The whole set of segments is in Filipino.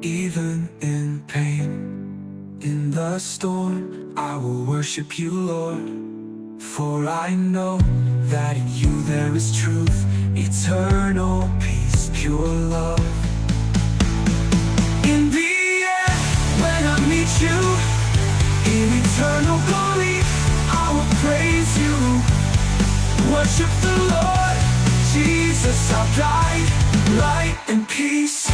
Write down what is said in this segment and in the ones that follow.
Even in pain, in the storm, I will worship you, Lord. For I know that in you there is truth, eternal peace, pure love. In the end, when I meet you, in eternal glory, I will praise you. Worship the Lord, Jesus, our guide, light and peace.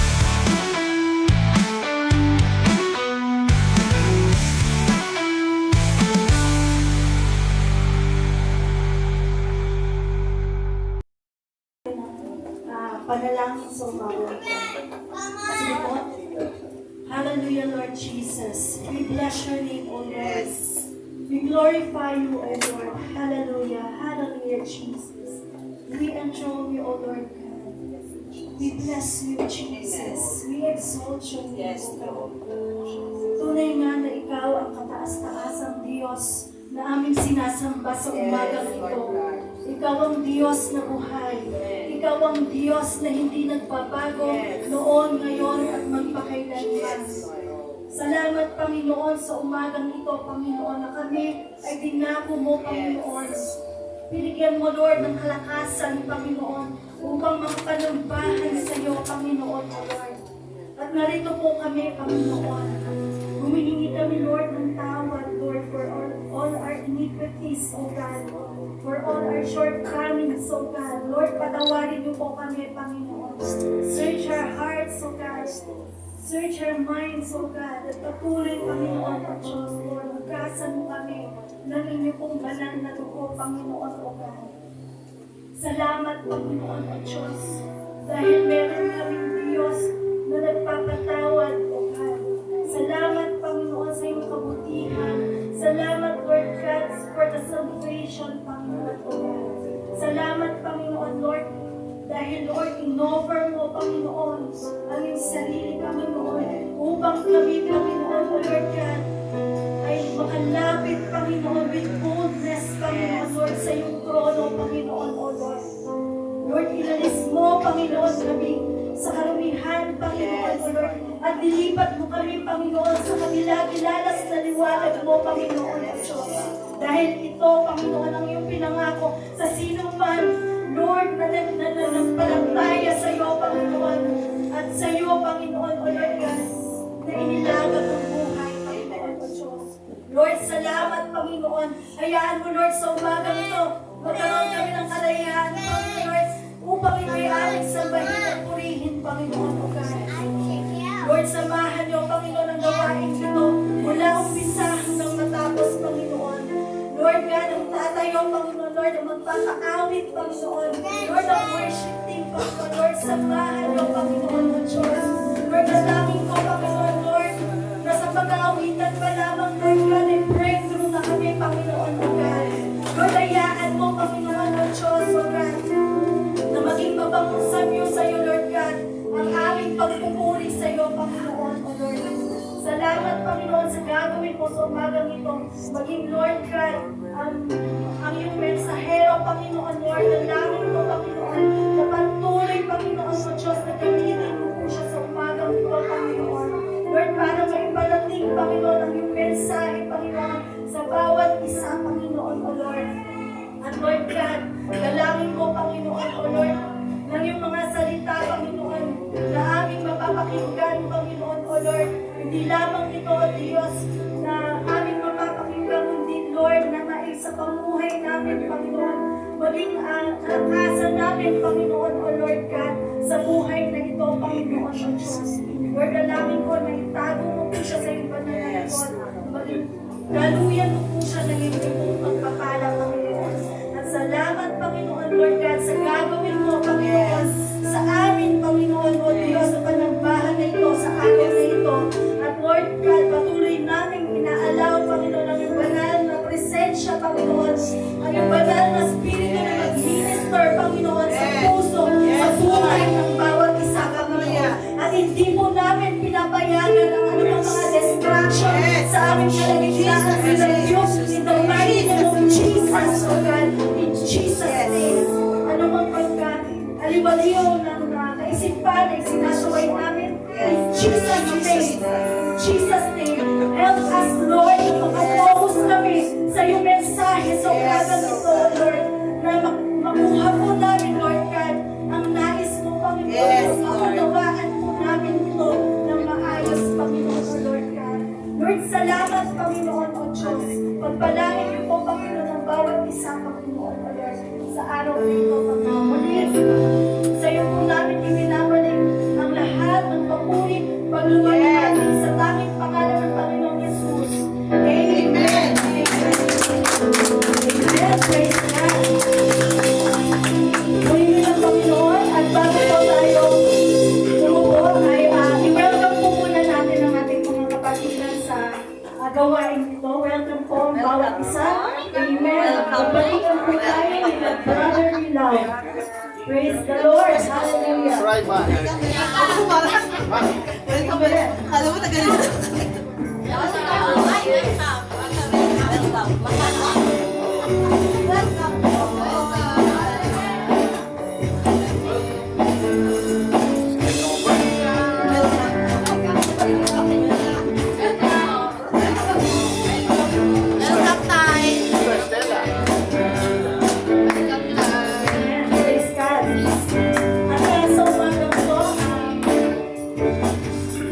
Panalangin sa umaga. Sige po. Hallelujah, Lord Jesus. We bless your name, O Lord. We glorify you, O Lord. Hallelujah. Hallelujah, Jesus. We enthrone you, O Lord God. We bless you, Jesus. We exalt your name, O God. Tunay nga na ikaw ang kataas-taasang Diyos na aming sinasamba sa umagang ito. Ikaw ang Diyos na buhay. Ikaw ang Diyos na hindi nagbabago noon, ngayon, at magpakailanman. Salamat, Panginoon, sa umagang ito, Panginoon, na kami ay dinako mo, Panginoon. Binigyan mo, Lord, ng kalakasan, Panginoon, upang magpanambahan sa iyo, Panginoon, O Lord. At narito po kami, Panginoon. Humihingi kami, Lord, ng tawad, Lord, for all our iniquities, O God. For all our shortcomings, O God. Lord, patawarin niyo po kami, Panginoon. Search our hearts, O God. Search our minds, O God. At patuloy, Panginoon, O Diyos, Lord. Hugasan mo kami ng inyong pong banal na dugo, Panginoon, O God. Salamat, Panginoon, O Diyos. Dahil meron kaming Diyos na nagpapatawad, O God. Salamat, Panginoon, sa iyong kabutihan. Salamat, Lord God, for the salvation, Panginoon, O God. Salamat, Panginoon, Lord, dahil, Lord, in-offer mo, Panginoon, ang iyong sarili, Panginoon, upang kami, Panginoon, O Lord God, ay makalapit, Panginoon, with boldness, Panginoon, Lord, sa iyong trono, Panginoon, O Lord. Lord, inalis mo, Panginoon, kami sa karumihan, Panginoon, O Lord, at dilipat mo kami, Panginoon, sa kabila-bilalas na liwanag mo, Panginoon, O Diyos. Dahil ito, Panginoon, ang iyong pinangako sa sino man, Lord, na nagpalataya sa iyo, Panginoon, at sa iyo, Panginoon, O Lord God, na inilagat ang buhay, Panginoon, O Diyos. Lord, salamat, Panginoon. Hayaan mo, Lord, sa umagang ito, magkaroon kami ng kalayaan, Lord, upang ito'y aling sambahin at purihin, Panginoon, O God. Lord, samahan niyo, Panginoon, ang gawain ito mula umpisa hanggang matapos, Panginoon. Lord God, ang tatayo, Panginoon, Lord, ang magpapakawit, Panginoon. Lord, ang worship team, Panginoon, Lord, samahan niyo, Panginoon, O Diyos. Lord, dalangin ko, Panginoon, Lord, na sa pag-aawitan pa lamang, Lord God, ay breakthrough na kami, Panginoon, O God. Lord, hayaan mo, Panginoon, O Diyos, O God, na maging mabangusan niyo sa iyo, Lord God, ang aming pagpupuri sa iyo, Panginoon, O Lord. Salamat, Panginoon, sa gagawin mo sa umagang ito. Maging, Lord God, ang iyong mensahero, Panginoon, Lord, ang langit mo, Panginoon, na patuloy, Panginoon, O Diyos, na gamitin mo po siya sa umagang ito, Panginoon. Lord, para may palating, Panginoon, ang iyong mensahe, Panginoon, sa bawat isa, Panginoon, O Lord. At Lord God, dalangin ko, Panginoon, O Lord, ng iyong mga salita, Panginoon, na aming mapapakinggan, Panginoon, O Lord. Hindi lamang ito, O Diyos, na aming mapapakinggan, hindi, Lord, na sa pamuhay namin, Panginoon, maging kalakasan namin, Panginoon, O Lord God, sa buhay na ito, Panginoon, O Diyos. Lord, dalangin ko na itago mo po siya sa iyong banal na likod. Maging galuyan mo po siya ng iyong pagpapala, Panginoon. At salamat, Panginoon, Lord God, sa gagawin mo, Panginoon, sa amin, Panginoon, O Diyos, sa panambahan na ito, sa araw na ito. At Lord God, patuloy namin inaalaw, Panginoon, ang iyong banal na presensya, Panginoon, ang iyong banal na spirito na mag-minister, Panginoon, sa puso, sa buhay ng bawat isa, Panginoon. At hindi po namin pinapayagan ang anumang mga distraction sa aming kalagitnaan sa Diyos, in the mighty name of Jesus, O God, in Jesus' name. Anumang pagka aliwaliw ng kaisipan na isinasaway namin, in Jesus' name. Jesus' name. Help us, Lord, na makafocus kami sa iyong mensahe sa umaga nito, Lord, na makuha po namin, Lord God, ang nais mo, Panginoon. Yes, Lord. Makunawaan po namin ito ng maayos, Panginoon, O Lord God. Lord, salamat, Panginoon, O Diyos. Pagpalain niyo po, Panginoon, ang bawat isa, Panginoon, O Lord, sa araw na ito, Panginoon. Muli, sa iyo po namin ibinabalik ang lahat ng papuri, pagluwag natin sa tanging pangalan ng Panginoong Yesus. Amen. Amen. Praise God. Purihin ng Panginoon at bago po tayo tumubo ay i-welcome po muna natin ang ating mga kapatiran sa gawain ito. Welcome po ang bawat isa. Amen. Magbalikan po tayo with the brotherly love. Praise the Lord. Hallelujah. Right, man. Alam mo na ganito. Stella. Amen. Praise God. At sa umaga po,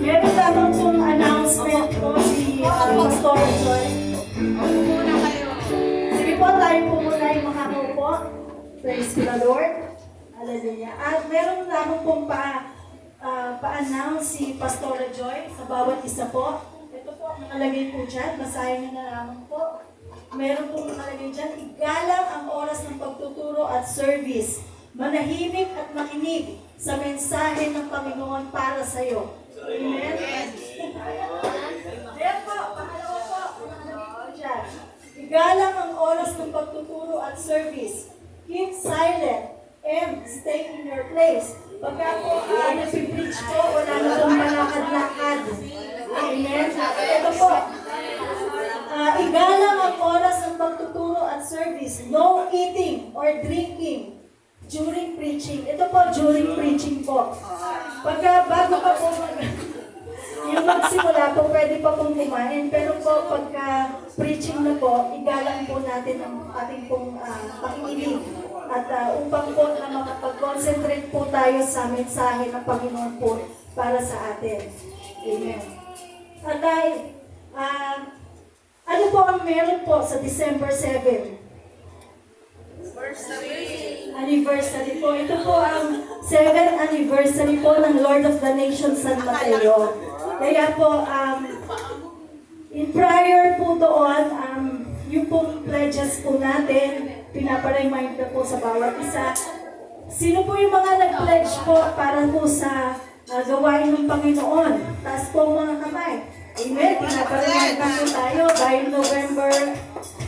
meron lamang pong announcement po si Pastor Joy. Sige po, tayo po muna yung makakaupo. Praise the Lord. Hallelujah. At meron lamang pong pa-announce si Pastor Joy sa bawat isa po. Ito po, nakalagay po dyan. Basahin niyo na lamang po. Meron pong nakalagay dyan. Igalang ang oras ng pagtuturo at service. Manahimik at makinig sa mensahe ng Panginoon para sa iyo. Amen? Ayan po, pangalawa po. Nakalagay po dyan. Igalang ang oras ng pagtuturo at service. Keep silent and stay in your place. Pagka po nag-preach po, wala na pong malakad-lakad. Amen? Ito po. Igalang ang oras ng pagtuturo at service. No eating or drinking during preaching. Ito po, during preaching po. Pagka bago pa po yung magsimula po, pwede pa pong kumain. Pero po, pagka preaching na po, igalang po natin ang ating pong pakikinig. At upang po na makapag-concentrate po tayo sa mensahe ng Panginoon po para sa atin. Amen. At ano po ang meron po sa December 7? Anniversary po. Ito po ang 7th anniversary po ng Lord of the Nations San Mateo. Kaya po, in prior po doon, yung pong pledges po natin, pinaparemind na po sa bawat isa. Sino po yung mga nag-pledge po para po sa gawain ng Panginoon? Taas po ang mga kamay. Amen. Pinaparemind na po tayo. By November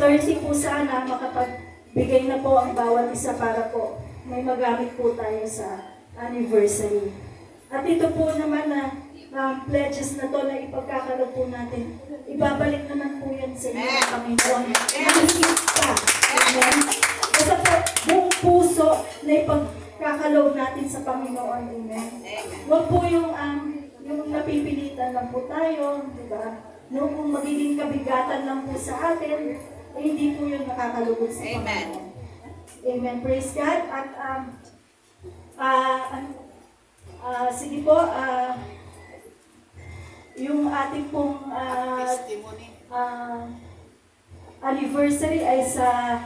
30 po sana makapagbigay na po ang bawat isa para po may magamit po tayo sa anniversary. At ito po naman na pledges na to na ipagkakalog po natin. Ibabalik naman po yan sa inyo ng Panginoon. Mahigit pa. Amen. Basta po, buong puso na ipagkakalog natin sa Panginoon. Amen. Huwag po yung napipilitan lang po tayo, di ba? Kung magiging kabigatan lang po sa atin, hindi po yun nakakalugod sa Panginoon. Amen. Praise God. At sige po, yung ating pong anniversary ay sa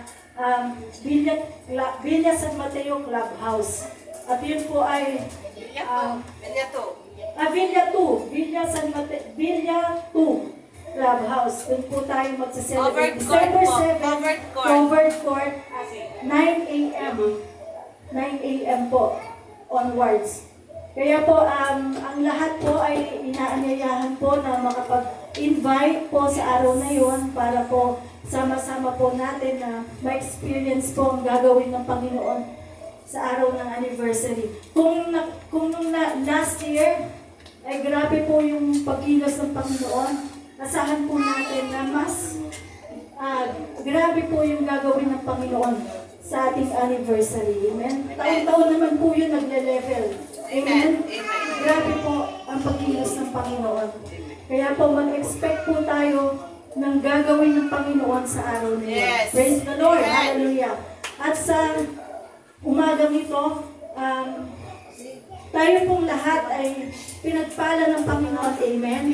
Villa San Mateo Clubhouse. At yun po ay Villa San Mateo, Villa 2 Clubhouse. Doon po tayo magsa-celebrate. December 7, covered court at 9 a.m. 9 a.m. po onwards. Kaya po, ang lahat po ay inaanyayahan po na makapag-invite po sa araw na yun para po sama-sama po natin na ma-experience po ang gagawin ng Panginoon sa araw ng anniversary. Kung nung last year, ay grabe po yung pagkilos ng Panginoon, asahan po natin na mas grabe po yung gagawin ng Panginoon sa ating anniversary. Amen? Taon-taon naman po yun nagle-level. Amen? Grabe po ang pagkilos ng Panginoon. Kaya po mag-expect po tayo ng gagawin ng Panginoon sa araw na yun. Yes. Praise the Lord. Amen. Hallelujah. At sa umagang ito, tayo pong lahat ay pinagpala ng Panginoon. Amen.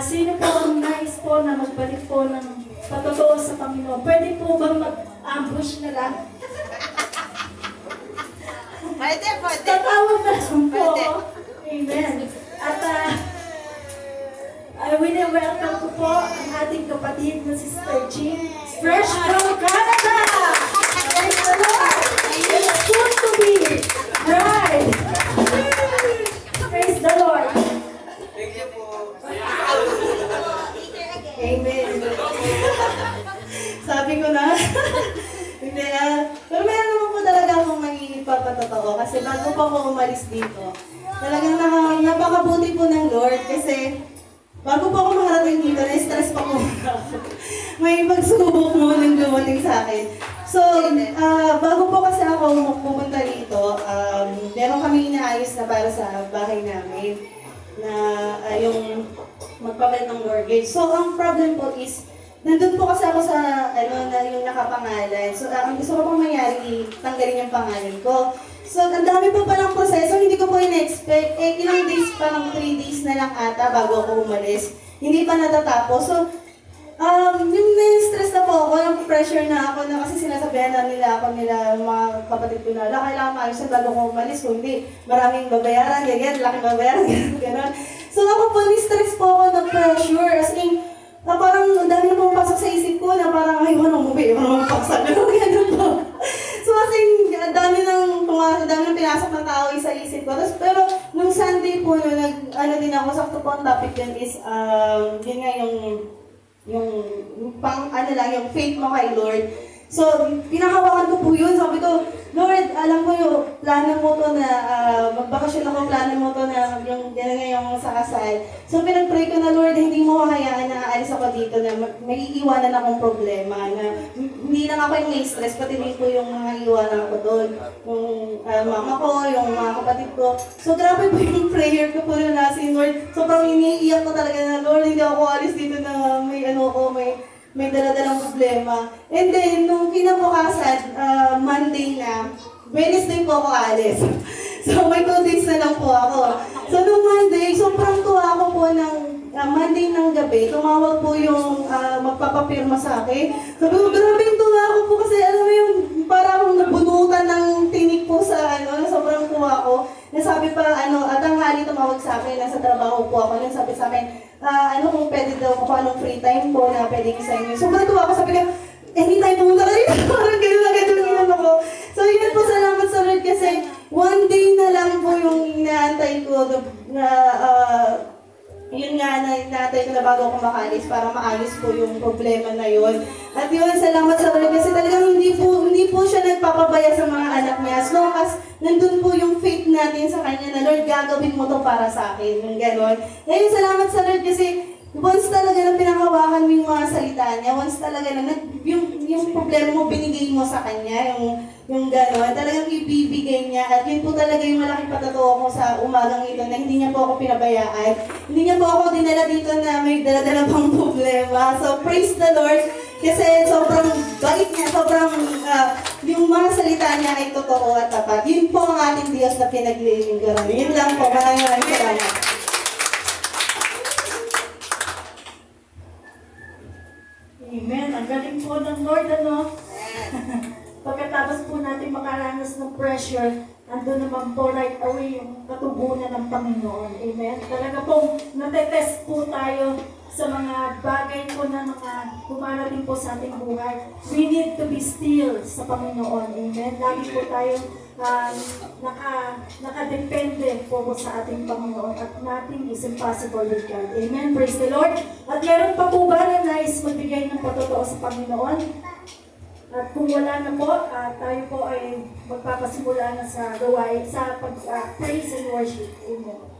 Sino po ang nais po na magbalik po ng patotoo sa Panginoon? Pwede po bang mag-ambush na lang? Pwede. Tatawag na lang po. Pwede. Amen. At I will welcome ko po ang ating kapatid na si Sister Jean, fresh from Canada! Praise the Lord! And soon to be bride! Praise the Lord! Amen. Sabi ko na. Hindi pero meron naman po talaga akong magpapatotoo kasi bago pa ako umalis dito, talagang napakabuti po ng Lord kasi bago po ako makarating dito, na-stress pa po ako. May pagsubok mo nang dumating sa akin. So, bago po kasi ako pumunta dito, meron kami inaayos na para sa bahay namin na yung magpapalit ng mortgage. So, ang problem po is, nandun po kasi ako sa, na yung nakapangalan. So, ang gusto ko pong mangyari, tanggalin yung pangalan ko. So, ang dami po palang proseso, hindi ko po in-expect. Ilang days, parang 3 days na lang ata bago ako umalis. Hindi pa natatapos. So, yung na-stress na po ako, yung pressure na ako na kasi sinasabihan na nila mga kapatid ko na, kailangan maayos bago ako umalis. Kung hindi, maraming babayaran, ganyan, laking babayaran, gano'n. So, ako po, ni-stress po ako ng pressure. As in, na parang ang dami na pumapasok sa isip ko na parang ayaw nang mapaksa. Gano'n po. So, kasi ang dami nang pinasok ng tao sa isip ko. Tapos, pero, nung Sunday po, din ako, sakto po ang topic yan is, yun nga yung yung faith mo kay Lord. So, pinakawakan ko po yun. Sabi ko, Lord, alam ko yung plano mo to na magbakasyon ako, plano mo to na yung sa kasal. So, pinag-pray ko na, Lord, hindi mo hayaan na aalis ako dito na may iiwanan akong problema. Na hindi lang ako yung may stress, pati din po yung mga iiwanan ako doon. Yung mama ko, yung mga kapatid ko. So, grabe po yung prayer ko po na nasin, Lord. So, parang iniiyak ko talaga na, Lord, hindi ako alis dito na may dala-dalang problema. And then, nung kinabukasan, Monday na, Wednesday po ako alis. So, may 2 days na lang po ako. So, nung Monday, sobrang tuwa ako po ng Monday ng gabi. Tumawag po yung magpapapirma sa akin. Sabi ko, grabe yung tuwa ako po kasi alam mo yung parang akong nabunutan ng tinik po sa sobrang tuwa ko. Nasabi pa, at ang hali tumawag sa akin, nasa trabaho po ako. Nasabi sa akin, kung pwede daw kung anong free time po na pwede sa inyo. So, tuwa ako, sabi ko, anytime pumunta ka rin. Parang gano'n ako. So, yun po, salamat sa Lord kasi 1 day na lang po yung inaantay ko na yun nga na inaantay ko na bago ako makalis para maayos po yung problema na yun. At yun, salamat sa Lord kasi talagang hindi po siya nagpapabaya sa mga anak niya. As long as nandun po yung faith natin sa Kanya na, Lord, gagawin mo to para sa akin. Yung gano'n. Ngayon, salamat sa Lord kasi once talaga na pinanghawakan mo yung mga salita niya, once talaga na yung problema mo binigay mo sa Kanya, yung gano'n, talagang ibibigay niya. At yun po talaga yung malaking patotoo ko sa umagang ito na hindi niya po ako pinabayaan. Hindi niya po ako dinala dito na may dala-dala pang problema. So, praise the Lord. Kasi sobrang bait niya, sobrang yung mga salita niya ay totoo at tapat. Yun po ang ating Diyos na pinaglilinggaran. Yun lang po. Maraming salamat. Amen. Ang galing po ng Lord, Pagkatapos po natin makaranas ng pressure, andun naman po right away yung katubunan ng Panginoon. Amen. Talaga pong natetest po tayo sa mga bagay po na mga dumarating po sa ating buhay. We need to be still sa Panginoon. Amen. Lagi po tayo nakadepende po sa ating Panginoon at nothing is impossible with God. Amen. Praise the Lord. At meron pa po ba na nais magbigay ng patotoo sa Panginoon? At kung wala na po, tayo po ay magpapasimula na sa gawain, sa praise and worship. Amen.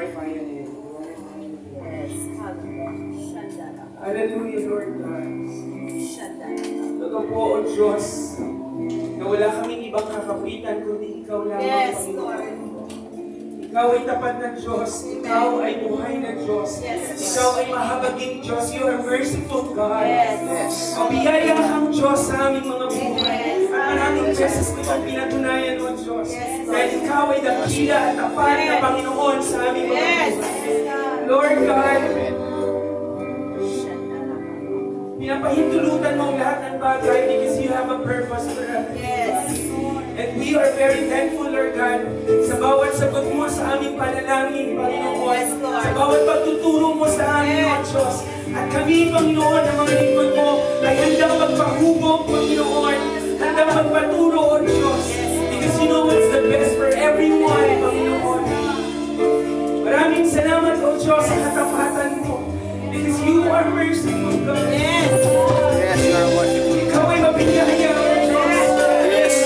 glorify your name. Yes. Hallelujah. Hallelujah, Lord God. Totoo po, O Diyos, na wala kaming ibang kakapitan kundi Ikaw lamang, Yes, Panginoon. Lord. Ikaw ay tapat na Diyos. Ikaw ay buhay na Diyos. Yes, Ikaw ay mahabaging Diyos. You are merciful, God. Yes. Mabiyaya kang Diyos sa aming mga buhay. Yes. At maraming beses ko itong pinatunayan, O Diyos. Yes, Lord. Dahil Ikaw ay dakila at tapat na Yes. Panginoon sa aming mga Yes. buhay. Lord God, pinapahintulutan mo ang lahat ng bagay because you have a purpose for us. Yes. And we are very thankful, Lord God, sa bawat sagot mo sa aming panalangin, Panginoon. Yes, Lord. Sa bawat pagtuturo mo sa amin, O Diyos. At kami, Panginoon, ang mga lingkod mo, ay handang magpahubog, Panginoon. Handang magpaturo, O Diyos. Because you know what's the best for everyone, Panginoon. Maraming salamat, O Diyos, sa katapatan mo. Because you are merciful, God. Yes. Yes, you are wonderful. Ikaw ay mabigaya, O Diyos. Yes.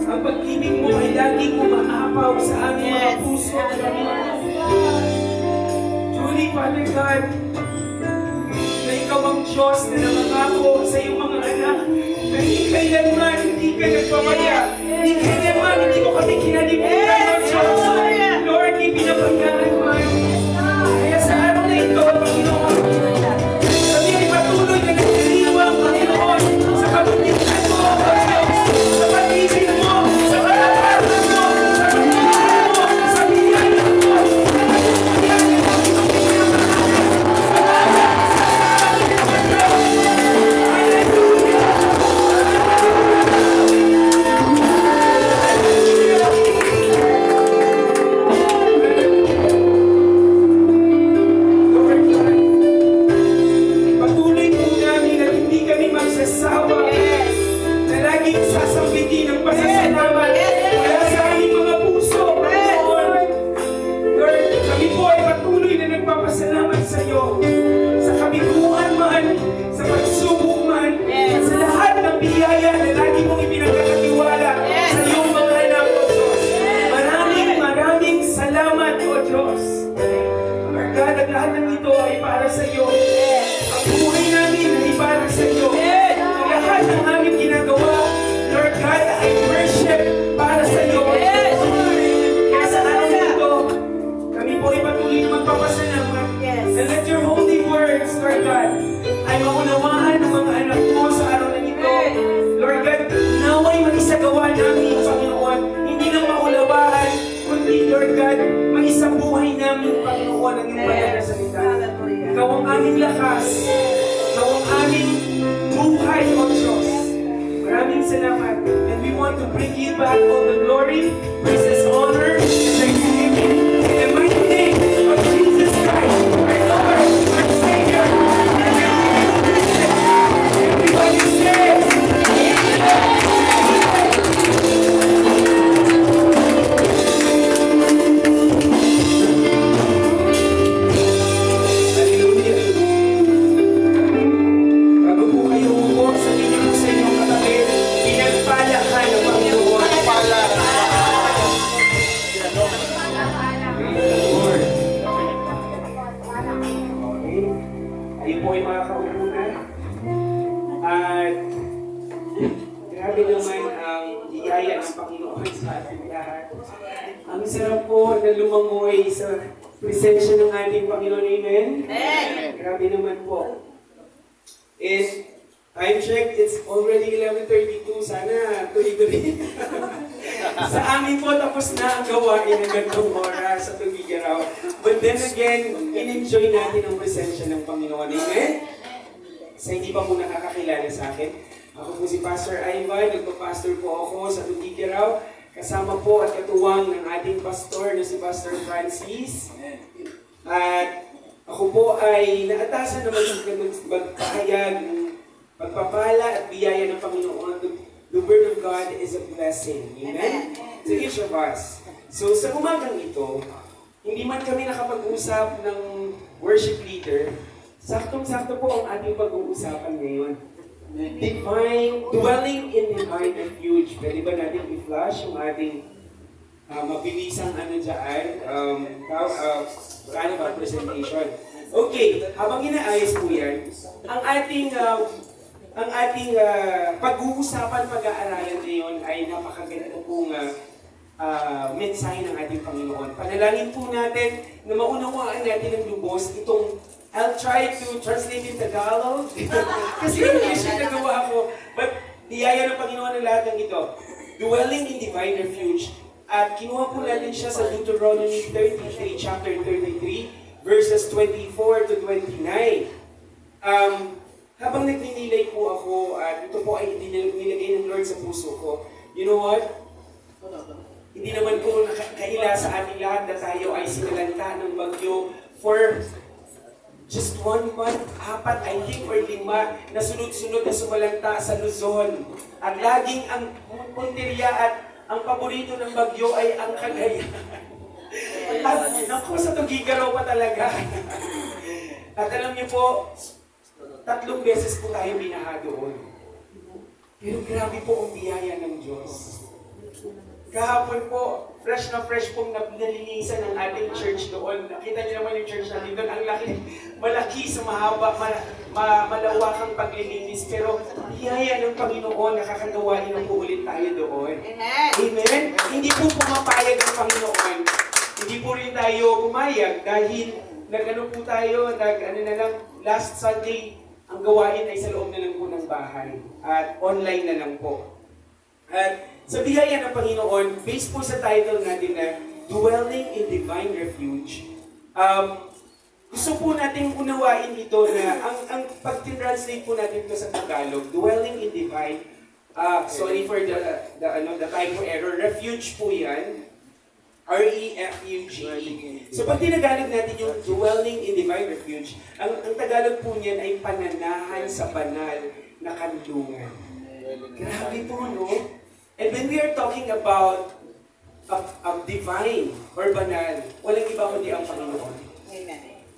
Ang pag-ibig mo ay laging umaapaw sa aming mga Yes. puso. Truly, Father God, na Ikaw ang Diyos na nangangako sa iyong mga anak na hindi kailanman hindi ka nagpapaya. Hindi kailanman hindi mo kami kinalimutan, O Diyos. Lord, ipinabayaan man. Kaya sa araw na ito, Panginoon, kami ay patuloy na nagdiriwang, Panginoon, sa kabutihan mo, O Diyos, sa pag-ibig mo, sa katapatan mo, sa pag-ibig mo, sa biyaya mo, Lord God, patuloy po namin at hindi kami magsasawa na laging sasambitin ang pasasalamat mula sa aming mga puso, Panginoon. Lord, kami po ay patuloy na nagpapasalamat sa iyo sa kabiguan man, sa pagsubok man, at sa lahat ng biyaya na lagi mong ipinagkakatiwala sa iyong mga anak, O Diyos. Maraming salamat, O Diyos. Lord God, ang lahat ng ito ay para sa iyo. Ang buhay namin ay para sa iyo. Ang lahat ng aming ginagawa, Lord God, ay worship para sa iyo. Kaya sa araw na ito, kami po ay patuloy na magpapasalamat. Yes. And let your holy words, Lord God, ay maunawaan ng mga anak mo sa araw na ito. Lord God, naway maisagawa namin, Panginoon. Hindi lang maunawaan, kundi, Lord God, maisang buhay namin, Panginoon, ang iyong banal na salita. Ikaw ang aming lakas. Ikaw ang aming buhay, O Diyos. Maraming salamat. And we want to bring you back all the glory, praises, honor, and thanksgiving. In the mighty name of Jesus Christ, our Lord, our Savior. Everybody say, Hallelujah. Bago po kayo umupo, sabihin niyo sa inyong katabi, pinagpala ka ng Panginoon. Pala. Lord. Okay. Ayun po ay makakaupo na. At grabe naman ang biyaya ng Panginoon sa ating lahat. Ang sarap po na lumangoy sa presensya ng ating Panginoon. Amen? Grabe naman po. And time check, it's already 11:32. Sana tuloy-tuloy. Sa amin po, tapos na ang gawain ng gantong oras sa Tugigaraw. But then again, in-enjoy natin ang presensya ng Panginoon. Amen? Sa hindi pa po nakakakilala sa akin, ako po si Pastor Ivan, nagpa-pastor po ako sa Tugigaraw. Kasama po at katuwang ng ating pastor na si Pastor Francis. At ako po ay naatasan naman sa magpahayag ng pagpapala at biyaya ng Panginoon. The Word of God is a blessing. Amen? To each of us. So sa umagang ito, hindi man kami nakapag-usap ng worship leader, saktong-sakto po ang ating pag-uusapan ngayon. Divine, dwelling in divine refuge. Pwede ba natin i-flash yung ating mabilisang ano dyan, ano ba, presentation. Okay, habang inaayos po yan, ang ating pag-uusapan, pag-aaralan ngayon ay napakaganda pong mensahe ng ating Panginoon. Panalangin po natin na maunawaan natin ng lubos itong I'll try to translate in Tagalog kasi English yung nagawa ko. But niyaya ng Panginoon ng lahat ng ito. Dwelling in Divine Refuge. At kinuha po natin siya sa Deuteronomy 33, chapter 33, verses 24 to 29. Habang nagninilay po ako, at ito po ay nilagay ng Lord sa puso ko, you know what? Hindi naman po kaila sa ating lahat na tayo ay sinalanta ng bagyo for just 1 month, 4, I think, or 5 na sunod-sunod na sumalanta sa Luzon. At laging ang punteriya at ang paborito ng bagyo ay ang Cagayan. At naku, sa Tugigaraw pa talaga. At alam niyo po, 3 beses po tayo binaha doon. Pero grabe po ang biyaya ng Diyos. Kahapon po, fresh na fresh pong nalinisan ng ating church doon. Nakita niyo naman yung church natin doon. Ang laki, malaki sa mahaba, malawakang paglilinis. Pero biyaya ng Panginoon, nakakagawain na po ulit tayo doon. Amen? Hindi po pumapayag ng Panginoon. Hindi po rin tayo pumayag dahil nag-ano po tayo, last Sunday, ang gawain ay sa loob na lang po ng bahay. At online na lang po. At sa biyaya ng Panginoon, based po sa title natin na Dwelling in Divine Refuge, gusto po natin unawain ito na ang pag-translate po natin ito sa Tagalog, Dwelling in Divine, sorry for the typo error, refuge po yan, R-E-F-U-G-E. So pag tinagalog natin yung Dwelling in Divine Refuge, ang Tagalog po niyan ay pananahan sa banal na kanlungan. Grabe po, no? And when we are talking about divine or banal, walang iba kundi ang Panginoon.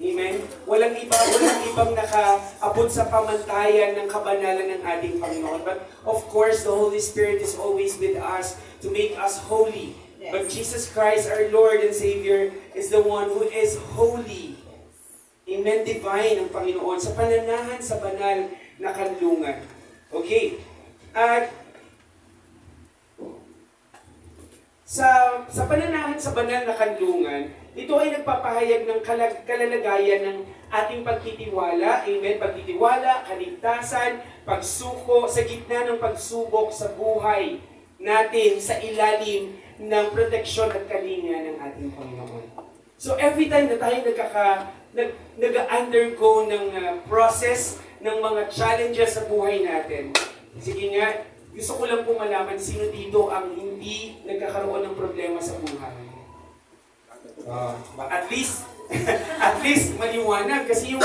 Amen? Walang ibang nakaabot sa pamantayan ng kabanalan ng ating Panginoon. But of course, the Holy Spirit is always with us to make us holy. Yes. But Jesus Christ, our Lord and Savior, is the one who is holy. Amen? Divine ang Panginoon sa pananahan sa banal na kanlungan. Okay. At sa pananahan sa banal na kanlungan, ito ay nagpapahayag ng kalalagayan ng ating pagtitiwala, amen, pagtitiwala, kaligtasan, pagsuko, sa gitna ng pagsubok sa buhay natin sa ilalim ng proteksyon at kalinga ng ating Panginoon. So every time na tayo nag-undergo ng process ng mga challenges sa buhay natin, sige nga, gusto ko lang po malaman sino dito ang hindi nagkakaroon ng problema sa buhay. At least maliwanag kasi yung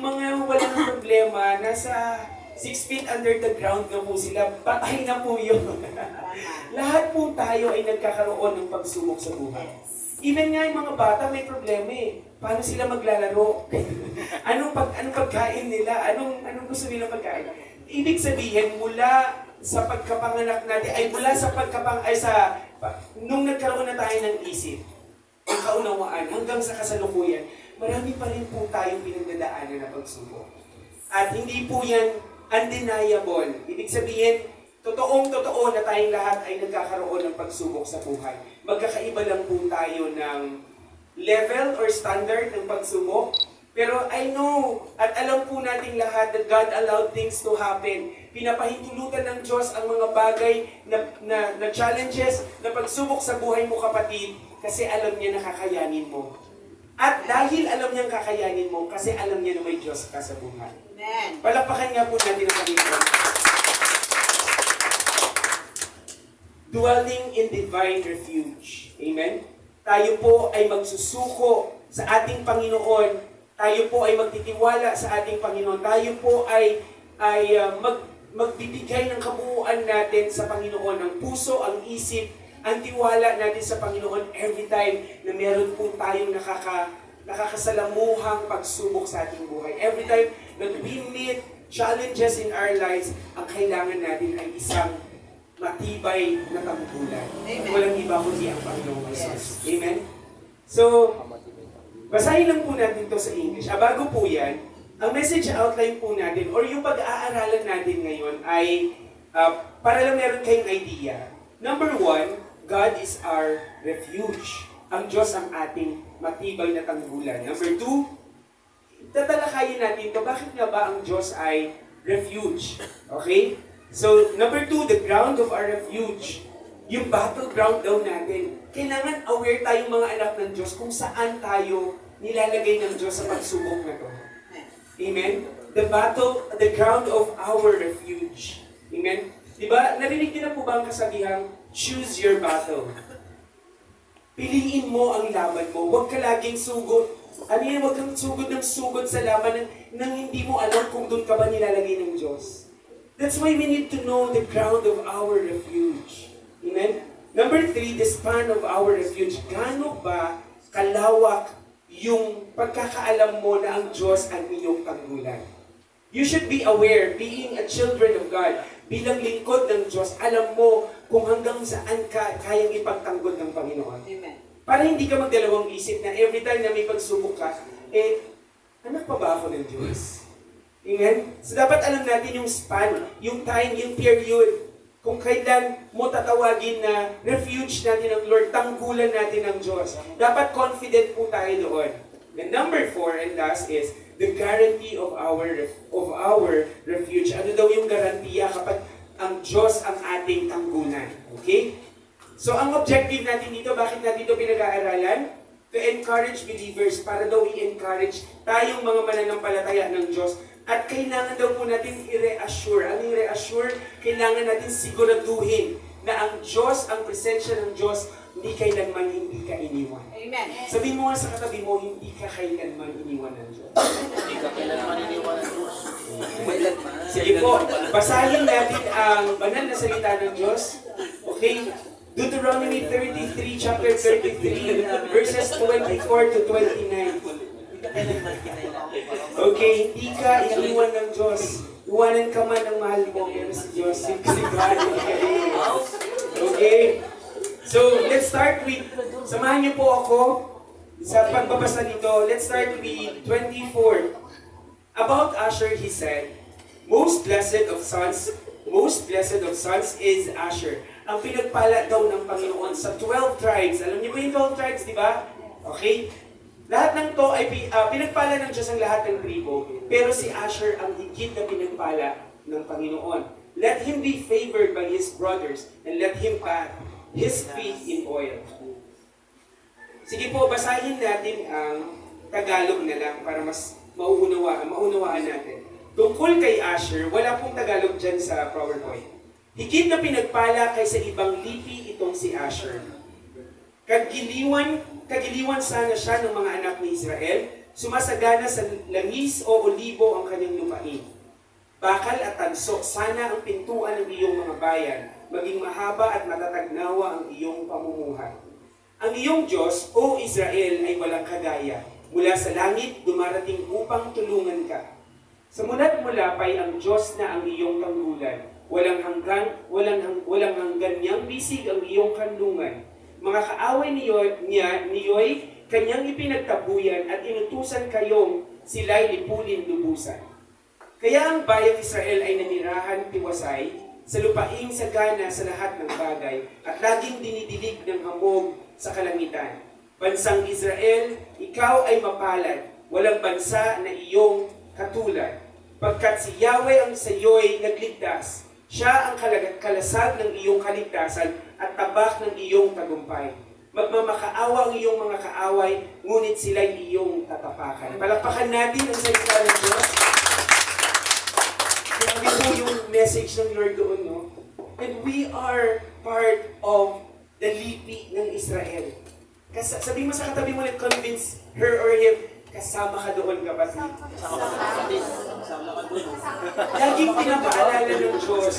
mga walang problema nasa 6 feet under the ground na po sila, patay na po yun. Lahat po tayo ay nagkakaroon ng pagsubok sa buhay. Even nga yung mga bata may problema eh. Paano sila maglalaro? anong pagkain nila? Anong gusto nila pagkain? Ibig sabihin, mula sa pagkapanganak natin, nung nagkaroon na tayo ng isip, ang kaunawaan, hanggang sa kasalukuyan, marami pa rin po tayong pinagdadaanan na pagsubok. At hindi po yan undeniable. Ibig sabihin, totoong-totoo na tayong lahat ay nagkakaroon ng pagsubok sa buhay. Magkakaiba lang po tayo ng level or standard ng pagsubok. Pero I know, at alam po nating lahat that God allowed things to happen. Pinapahintulutan ng Diyos ang mga bagay na challenges, na pagsubok sa buhay mo, kapatid, kasi alam niya na kakayanin mo. At dahil alam niyang kakayanin mo, kasi alam niya na may Diyos ka sa buhay. Amen. Palakpakan nga po natin ang Panginoon. Dwelling in divine refuge. Amen? Tayo po ay magsusuko sa ating Panginoon. Tayo po ay magtitiwala sa ating Panginoon. Tayo po ay magbibigay ng kabuuan natin sa Panginoon. Ang puso, ang isip, ang tiwala natin sa Panginoon every time na meron po tayong nakakasalamuhang pagsubok sa ating buhay. Every time that we meet challenges in our lives, ang kailangan natin ay isang matibay na tanggulan. Walang iba kundi ang Panginoong Jesus. Amen? So, basahin lang po natin to sa English. Bago po yan, ang message outline po natin or yung pag-aaralan natin ngayon ay para lang meron kayong idea. Number 1, God is our refuge. Ang Diyos ang ating matibay na tanggulan. Number 2, tatalakayin natin ito. Bakit nga ba ang Diyos ay refuge? Okay? So, number 2, the ground of our refuge. Yung battleground daw natin. Kailangan aware tayong mga anak ng Diyos kung saan tayo nilalagay ng Diyos sa pagsubok na to. Amen? The ground of our refuge. Amen? Diba, narinig niyo na po ba ang kasabihang, choose your battle? Piliin mo ang laban mo. Huwag ka laging sugod. Ano yan? Huwag kang sugod ng sugod sa laban nang hindi mo alam kung doon ka ba nilalagay ng Diyos. That's why we need to know the ground of our refuge. Amen? Number 3, the span of our refuge. Gaano ba kalawak yung pagkakaalam mo na ang Diyos ang iyong tanggulan? You should be aware, being a children of God, bilang lingkod ng Diyos, alam mo kung hanggang saan ka kayang ipagtanggol ng Panginoon. Amen. Para hindi ka magdalawang isip na every time na may pagsubok ka, anak pa ba ako ng Diyos? Amen? So dapat alam natin yung span, yung time, yung period, kung kailan mo tatawagin na refuge natin ng Lord, tanggulan natin ng Diyos. Dapat confident po tayo doon. And number 4 and last is the guarantee of our refuge. Ano daw yung garantiya kapag ang Diyos ang ating tanggulan? Okay? So ang objective natin dito, bakit natin ito pinag-aaralan? To encourage believers, para daw i-encourage tayong mga mananampalataya ng Diyos. At kailangan daw po natin i-reassure. Ano yung reassure? Kailangan natin siguraduhin na ang Diyos, ang presensya ng Diyos, hindi kailanman hindi ka iniwan. Amen. Sabihin mo nga sa katabi mo, hindi ka kailanman iniwan ng Diyos. Hindi ka kailanman iniwan ng Diyos. Sige po, basahin natin ang banal na salita ng Diyos. Okay? Deuteronomy 33, chapter 33, verses 24 to 29. Okay, hindi ka iniwan ng Diyos. Iwanan ka man ng mahal mo, pero si Diyos, si God, hindi ka iniwan. Okay? So, let's start with, samahan niyo po ako sa pagbabasa nito. Let's start with 24. About Asher, he said, most blessed of sons is Asher. Ang pinagpala daw ng Panginoon sa 12 tribes. Alam niyo ba yung 12 tribes, di ba? Okay? Lahat ng to ay pinagpala ng Diyos ang lahat ng tribo. Pero si Asher ang higit na pinagpala ng Panginoon. Let him be favored by his brothers and let him pat his feet in oil. Sige po, basahin natin ang Tagalog na lang para mas maunawaan natin. Tungkol kay Asher, wala pong Tagalog dyan sa PowerPoint. Higit na pinagpala kaysa ibang lipi itong si Asher. Kagiliwan sana siya ng mga anak ni Israel, sumasagana sa langis o olibo ang kanyang lupain. Bakal at tanso, sana ang pintuan ng iyong mga bayan, maging mahaba at matatagnawa ang iyong pamumuhay. Ang iyong Diyos, O Israel, ay walang kagaya. Mula sa langit, dumarating upang tulungan ka. Sa mulat mulapay ang Diyos na ang iyong tanggulan. Walang hanggan niyang bisig ang iyong kanlungan. Mga kaaway niyo'y kanyang ipinagtabuyan at inutusan kayong sila'y lipulin lubusan. Kaya ang bayang Israel ay nanirahan tiwasay, sa lupaing sagana sa lahat ng bagay, at laging dinidilig ng hamog sa kalangitan. Bansang Israel, ikaw ay mapalad, walang bansa na iyong katulad. Pagkat si Yahweh ang sa iyo'y nagligtas, siya ang kalasag ng iyong kaligtasan at tabak ng iyong tagumpay. Magmamakaawa ang iyong mga kaaway, ngunit sila'y iyong tatapakan. Palakpakan natin ang salita ng Diyos. Grabe po yung message ng Lord doon, no? And we are part of the lipi ng Israel. Sabi mo sa katabi mo, convince her or him, kasama ka doon, kapatid. Laging pinapaalala ng Diyos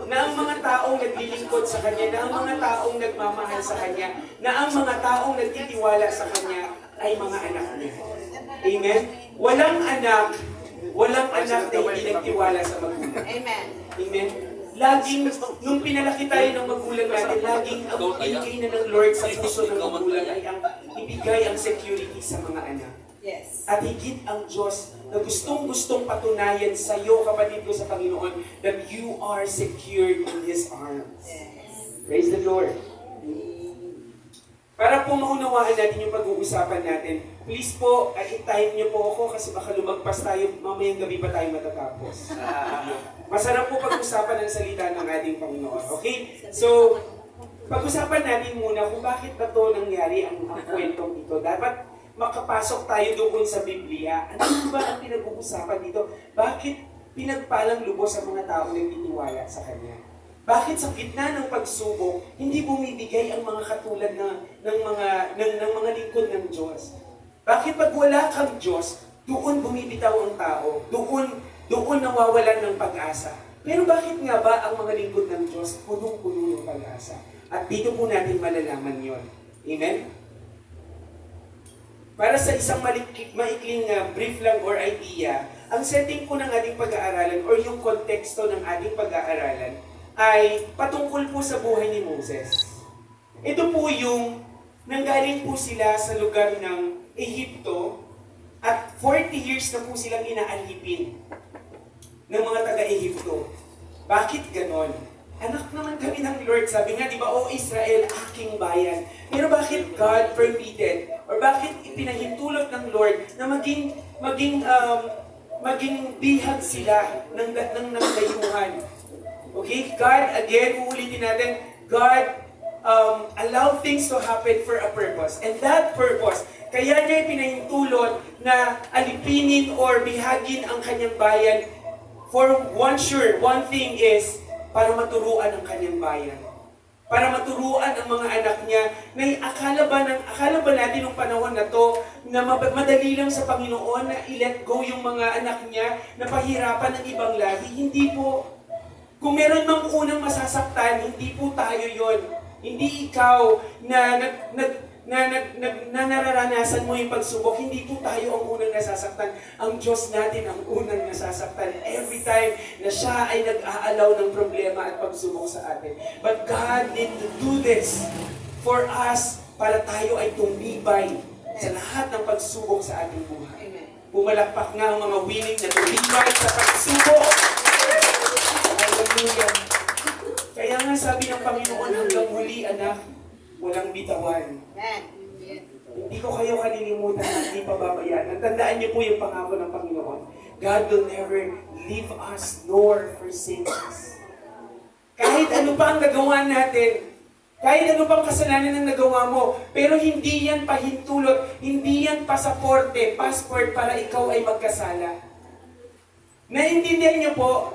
na ang mga taong naglilingkod sa Kanya, na ang mga taong nagmamahal sa Kanya, na ang mga taong nagtitiwala sa Kanya ay mga anak niya. Amen? Walang anak na hindi nagtiwala sa magulang. Amen. Amen? laging, nung pinalaki tayo ng magulang natin, laging ang ibigay na ng Lord sa puso ng magulang ay ang ibigay ang security sa mga anak. Yes. At higit ang Diyos na gustong-gustong patunayan sa iyo, kapatid ko sa Panginoon, that you are secured in His arms. Praise the Lord. Para po maunawaan natin yung pag-uusapan natin, please po, time niyo po ako kasi baka lumagpas tayo, mamayang gabi pa tayo matatapos. Masarap po pag-usapan ng salita ng ating Panginoon. Okay? So, pag-usapan natin muna kung bakit ba ito nangyari ang kwentong ito. Dapat makapasok tayo doon sa Biblia. Ano ba ang pinag-uusapan dito? Bakit pinagpalang lubos ang mga tao na nagtitiwala sa Kanya? Bakit sa gitna ng pagsubok, hindi bumibigay ang mga katulad ng mga lingkod ng Diyos? Bakit pag wala kang Diyos, doon bumibitaw ang tao, doon nawawalan ng pag-asa? Pero bakit nga ba ang mga lingkod ng Diyos punong-puno ng pag-asa? At dito po natin malalaman yon. Amen? Para sa isang maikling brief lang or idea, ang setting po ng ating pag-aaralan or yung konteksto ng ating pag-aaralan ay patungkol po sa buhay ni Moses. Ito po yung nanggaling po sila sa lugar ng Ehipto at 40 years na po silang inaalipin ng mga taga-Ehipto. Bakit ganon? Anak naman kami ng Lord. Sabi nga, di ba, O Israel, aking bayan. Pero bakit God permitted or bakit ipinahintulot ng Lord na maging bihag sila ng dayuhan? Okay, God, again, uulitin natin, God allow things to happen for a purpose. And that purpose, kaya niya ipinahintulot na alipinin or bihagin ang kanyang bayan for one thing is, para maturuan ang kanyang bayan. Para maturuan ang mga anak niya na akala ba natin nung panahon na to na madali lang sa Panginoon na i-let go yung mga anak niya na pahirapan ng ibang lahi? Hindi po. Kung meron mang unang masasaktan, hindi po tayo yon. Hindi ikaw na nararanasan mo yung pagsubok, hindi po tayo ang unang nasasaktan. Ang Diyos natin ang unang nasasaktan every time na siya ay nag-aalaw ng problema at pagsubok sa atin. But God need to do this for us para tayo ay tumibay sa lahat ng pagsubok sa ating buhay. Pumalakpak nga ang mga willing na tumibay sa pagsubok. Hallelujah. Kaya nga sabi ng Panginoon, hanggang huli anak, walang bitawan. Hindi ko kayo kalilimutan at hindi pababayaan. Tandaan niyo po yung pangako ng Panginoon. God will never leave us nor forsake us. Kahit ano pa ang nagawa natin, kahit ano pang kasalanan ang nagawa mo, pero hindi yan pahintulot, hindi yan passport para ikaw ay magkasala. Naintindihan niyo po?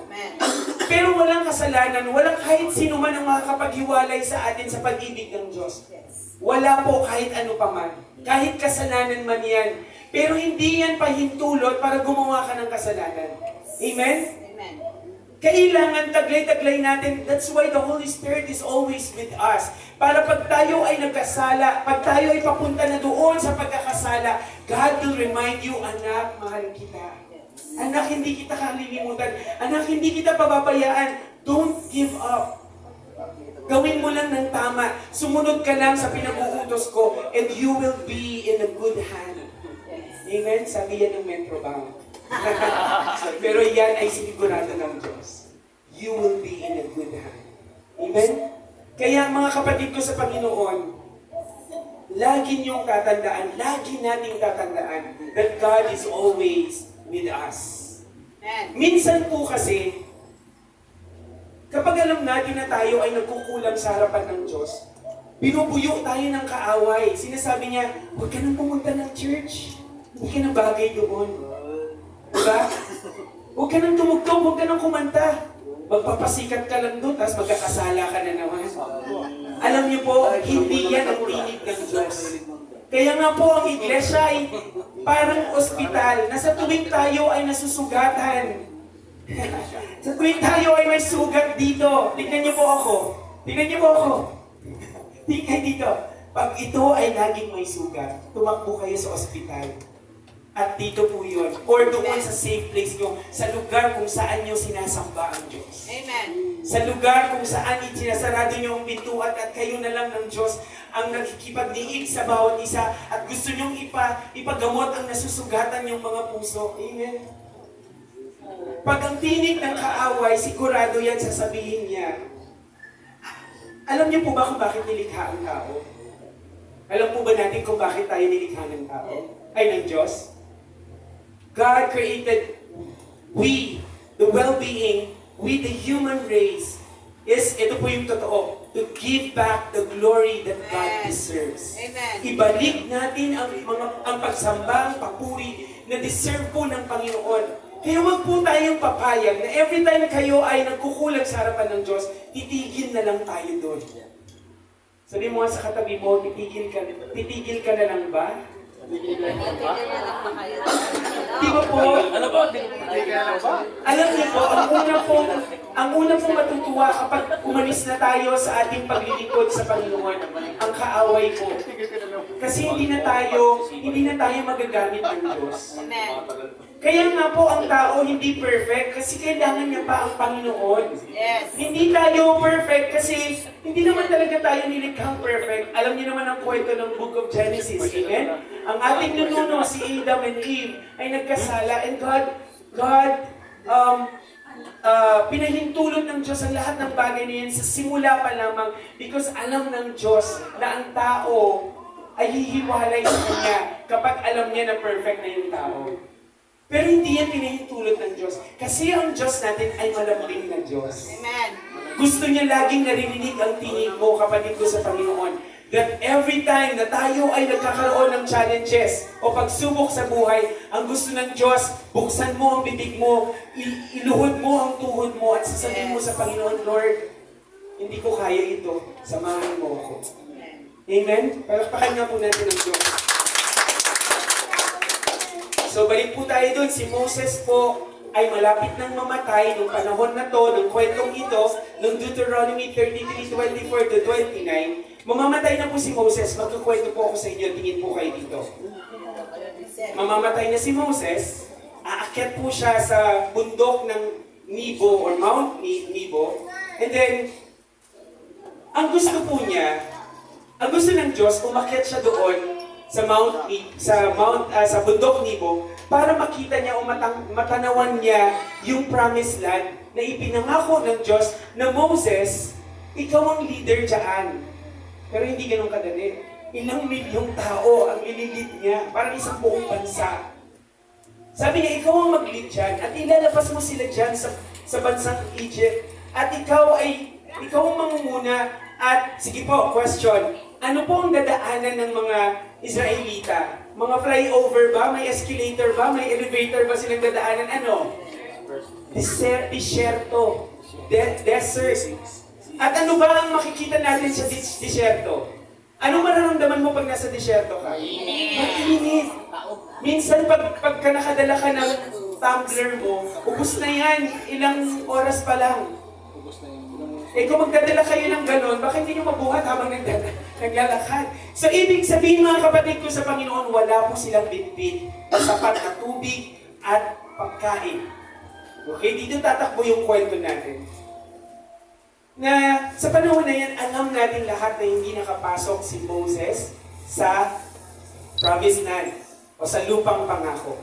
Pero walang kasalanan, walang kahit sino man ang makakapaghiwalay sa atin sa pag-ibig ng Diyos. Wala po kahit ano pa man. Kahit kasalanan man yan. Pero hindi yan pahintulot para gumawa ka ng kasalanan. Amen? Amen. Kailangan taglay-taglay natin. That's why the Holy Spirit is always with us. Para pag tayo ay nagkasala, pag tayo ay papunta na doon sa pagkakasala, God will remind you, anak, mahal kita. Anak, hindi kita kalilimutan. Anak, hindi kita pababayaan. Don't give up. Gawin mo lang ng tama. Sumunod ka lang sa pinag-uutos ko and you will be in a good hand. Amen? Sabi yan ng Metro Bank. Pero yan ay sinigurado ng Diyos. You will be in a good hand. Amen? Kaya mga kapatid ko sa Panginoon, lagi niyong tatandaan, lagi nating tatandaan that God is always with us. Minsan po kasi, kapag alam natin na tayo ay nagkukulang sa harapan ng Diyos, binubuyo tayo ng kaaway. Sinasabi niya, huwag ka nang pumunta ng church. Hindi ka nang bagay doon. Diba? Huwag ka nang tumugtog, huwag ka nang kumanta. Magpapasikat ka lang doon, tapos magkakasala ka na naman. Alam niyo po, hindi yan ang tinig ng Diyos. Kaya nga po ang iglesia ay parang ospital na sa tuwing tayo ay nasusugatan. Sa tuwing tayo ay may sugat dito. Tingnan niyo po ako. Tingnan niyo po ako. Tingnan dito. Pag ito ay laging may sugat, tumakbo kayo sa ospital. At dito po yun. Or doon sa safe place nyo, sa lugar kung saan nyo sinasamba ang Diyos. Amen. Sa lugar kung saan itinasarado nyo ang pintuan at kayo na lang ng Diyos ang nakikipagdiig sa bawat isa at gusto nyong ipagamot ang nasusugatan yung mga puso. Amen. Pag ang tinig ng kaaway, sigurado yan sasabihin niya. Alam niyo po ba kung bakit nilikha ang tao? Alam po ba natin kung bakit tayo nilikha ng tao? Ay, ng Diyos? God created we, the well-being, we the human race, ito po yung totoo, to give back the glory that God deserves. Amen. Ibalik natin ang pagsamba, ang papuri na deserve po ng Panginoon. Kaya wag po tayong papayag na every time kayo ay nagkukulang sa harapan ng Diyos, titigil na lang tayo doon. Sabi mo nga sa katabi mo, titigil ka na lang ba? Di ba po? Ano ba? Hindi ka ba? Alam niyo po, ang una pong matutuwa kapag umalis na tayo sa ating paglilingkod sa Panginoon, ang kaaway po. Kasi hindi na tayo magagamit ng Diyos. Amen. Kaya nga po ang tao hindi perfect kasi kailangan niya pa ang Panginoon. Yes. Hindi tayo perfect kasi hindi naman talaga tayo nilikhang perfect. Alam niyo naman ang kwento ng Book of Genesis. Amen? Ang ating nununo, si Adam and Eve, ay nagkasala and God pinahintulot ng Diyos ang lahat ng bagay na yan sa simula pa lamang because alam ng Diyos na ang tao ay hihiwalay sa Kanya kapag alam niya na perfect na yung tao. Pero hindi yan pinahintulot ng Diyos. Kasi ang Diyos natin ay malambing na Diyos. Amen. Gusto niya laging naririnig ang tinig mo, kapatid ko sa Panginoon. That every time na tayo ay nagkakaroon ng challenges o pagsubok sa buhay, ang gusto ng Diyos, buksan mo ang bibig mo, iluhod mo ang tuhod mo at sasabihin mo sa Panginoon, Lord, hindi ko kaya ito, samahan mo ako. Amen? Palakpakan nga po natin ang Diyos. So balik po tayo dun, si Moses po ay malapit nang mamatay nung panahon na to, ng kwentong ito, ng Deuteronomy 33:24-29. Mamamatay na po si Moses, magkukwento po ako sa inyo, tingin po kayo dito. Mamamatay na si Moses, aakyat po siya sa bundok ng Nebo or Mount Nebo, and then, ang gusto po niya, ang gusto ng Diyos, umakyat siya doon sa bundok Nebo para makita niya o matanawan niya yung promised land na ipinangako ng Diyos na Moses, ikaw ang leader dyan. Pero hindi ganun kadali. Ilang milyong tao ang ililid niya, parang isang buong bansa. Sabi niya, ikaw ang mag-lead dyan at ilalabas mo sila dyan sa bansang Egypt. At ikaw ang mangunguna. At sige po, question. Ano po ang dadaanan ng mga Israelita? Mga flyover ba? May escalator ba? May elevator ba silang dadaanan? Ano? Desierto. Desert. At ano ba ang makikita natin sa desierto? Ano mararamdaman mo pag nasa desierto ka? Mainit. Minsan pagka nakadala ka ng tumbler mo, ubus na yan. Ilang oras pa lang. Kung magdadala kayo ng ganon, bakit hindi nyo mabuhat habang naglalakad? So, ibig sabihin mga kapatid ko sa Panginoon, wala po silang bitbit na sapat na tubig at pagkain. Okay, dito tatakbo yung kwento natin. Na sa panahon na yan, alam natin lahat na hindi nakapasok si Moses sa promised land o sa lupang pangako.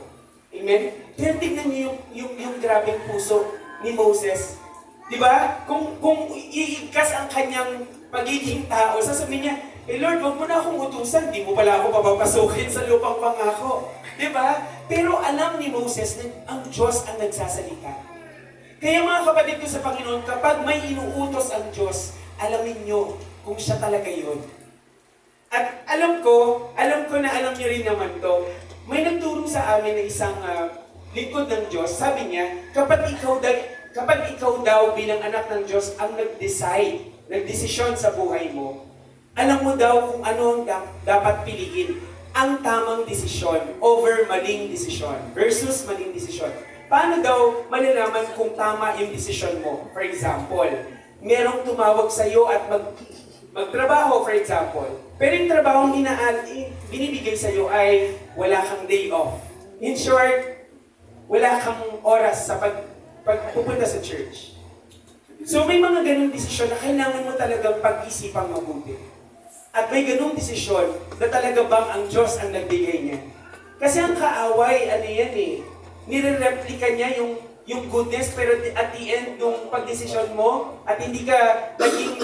Amen? Pero tignan niyo yung grabing puso ni Moses. Diba? Kung iigkas ang kanyang pagiging tao, sasabihin niya, Lord, wag mo na akong utusan, di mo pala ako papapasukin sa lupang pangako. Diba? Pero alam ni Moses na ang Diyos ang nagsasalita. Kaya mga kapatid ko sa Panginoon, kapag may inuutos ang Diyos, alamin nyo kung siya talaga yun. At alam ko na alam niyo rin naman to, may nagturo sa amin na isang lingkod ng Diyos, sabi niya, kapag ikaw daw bilang anak ng Diyos ang nagdesisyon sa buhay mo, alam mo daw kung ano ang dapat piliin. Ang tamang desisyon over maling desisyon versus maling desisyon. Paano daw malalaman kung tama yung desisyon mo? For example, merong tumawag sa iyo at magtrabaho, for example. Pero yung trabaho binibigay sa iyo ay wala kang day off. In short, wala kang oras sa pagpupunta sa church. So may mga ganung desisyon na kailangan mo talagang pag-isipang mabuti. At may ganung desisyon na talaga bang ang Diyos ang nagbigay niya. Kasi ang kaaway, ano yan eh, nire-replika niya yung goodness, pero at the end, yung pagdesisyon mo, at hindi ka naging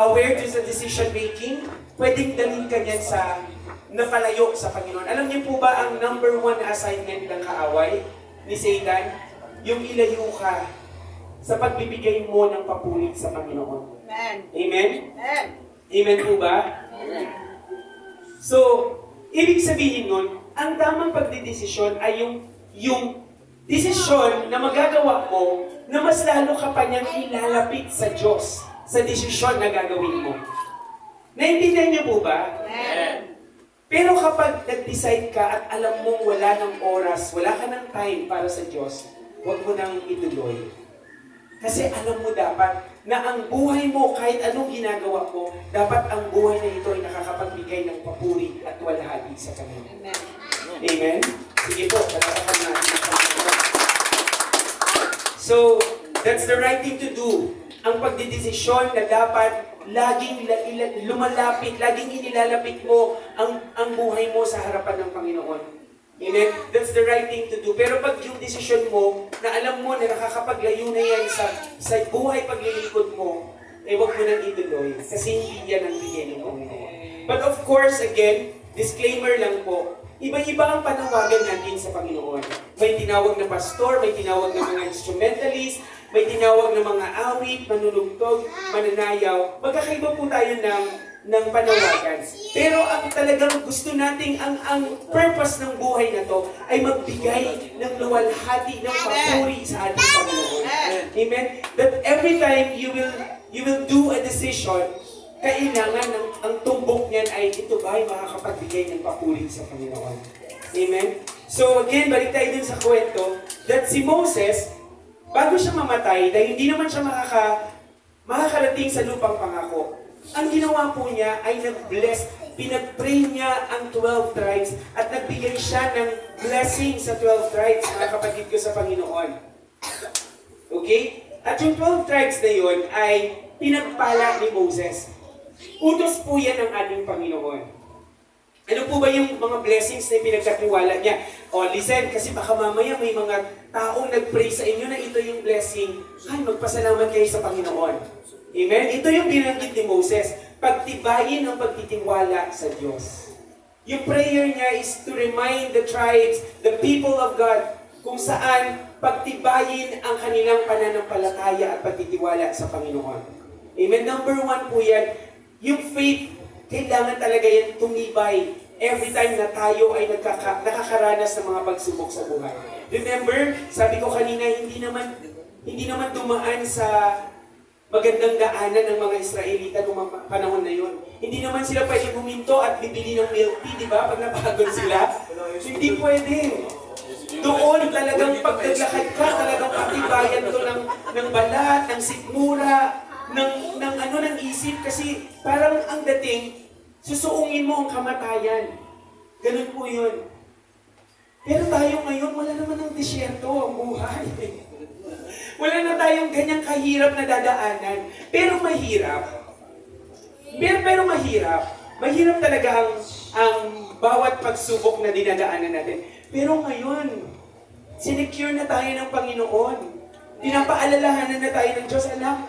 aware to sa decision making, pwedeng dalhin ka niyan sa napalayo sa Panginoon. Alam niyo po ba ang number 1 assignment ng kaaway ni Satan? Yung ilayo ka sa pagbibigay mo ng papuri sa Panginoon. Amen. Amen? Amen. Amen po ba? So, ibig sabihin nun, ang tamang pagdidesisyon ay yung desisyon na magagawa mo na mas lalo ka pa niyang ilalapit sa Diyos sa desisyon na gagawin mo. Naintindihan niyo po ba? Amen. Pero kapag nag-decide ka at alam mong wala ng oras, wala ka ng time para sa Diyos, huwag mo nang ituloy. Kasi alam mo dapat na ang buhay mo, kahit anong ginagawa mo, dapat ang buhay na ito ay nakakapagbigay ng papuri at walhati sa Kanya. Amen. Amen? Sige po, palakpakan natin. So, that's the right thing to do. Ang pagdidesisyon na dapat laging lumalapit, laging inilalapit mo ang buhay mo sa harapan ng Panginoon. Amen? That's the right thing to do. Pero pag yung desisyon mo, na alam mo na nakakapaglayo na yan sa buhay paglilingkod mo, eh huwag mo nang ituloy. Kasi hindi yan ang bigay ng Panginoon. But of course, again, disclaimer lang po, iba-iba ang panawagan natin sa Panginoon. May tinawag na pastor, may tinawag na mga instrumentalist, may tinawag na mga awit, manunugtog, mananayaw. Magkakaiba po tayo ng panawagan. Pero ang talagang gusto nating, ang purpose ng buhay na to ay magbigay ng luwalhati ng papuri sa ating Panginoon. Amen? That every time you will do a decision, kailangan ang tumbok niyan ay ito ba ay makakapagbigay ng papuri sa Panginoon. Amen? So again, balik tayo dun sa kwento, that si Moses, bago siya mamatay, dahil hindi naman siya makakarating sa lupang pangako, ang ginawa po niya ay nag-bless, pinag-pray niya ang 12 tribes at nagbigay siya ng blessing sa 12 tribes, mga kapatid ko sa Panginoon. Okay? At yung 12 tribes na yun ay pinagpala ni Moses. Utos po yan ng ating Panginoon. Ano po ba yung mga blessings na pinagkatiwala niya? O, listen, kasi baka mamaya may mga taong nag-pray sa inyo na ito yung blessing. Ay, magpasalamat kayo sa Panginoon. Amen? Ito yung binanggit ni Moses. Pagtibayin ang pagtitiwala sa Diyos. Yung prayer niya is to remind the tribes, the people of God, kung saan pagtibayin ang kanilang pananampalataya at pagtitiwala sa Panginoon. Amen? Number 1 po yan, yung faith, kailangan talaga yan tumibay every time na tayo ay nakakaranas ng mga pagsubok sa buhay. Remember, sabi ko kanina, hindi naman dumaan sa magandang daanan ng mga Israelita noong panahon na yun. Hindi naman sila pwede buminto at bibili ng milk tea, di ba? Pag napagod sila. Hindi pwede. Doon talagang pag naglakad ka, talagang patibayan to ng balat, ng sikmura, ng isip. Kasi parang ang dating, susuungin mo ang kamatayan. Ganun po yun. Pero tayo ngayon, wala naman ng disyerto ang buhay. Wala na tayong ganyang kahirap na dadaanan. Pero mahirap. Pero mahirap. Mahirap talaga ang bawat pagsubok na dinadaanan natin. Pero ngayon, sinecure na tayo ng Panginoon. Pinapaalalahanan na tayo ng Diyos. Alam,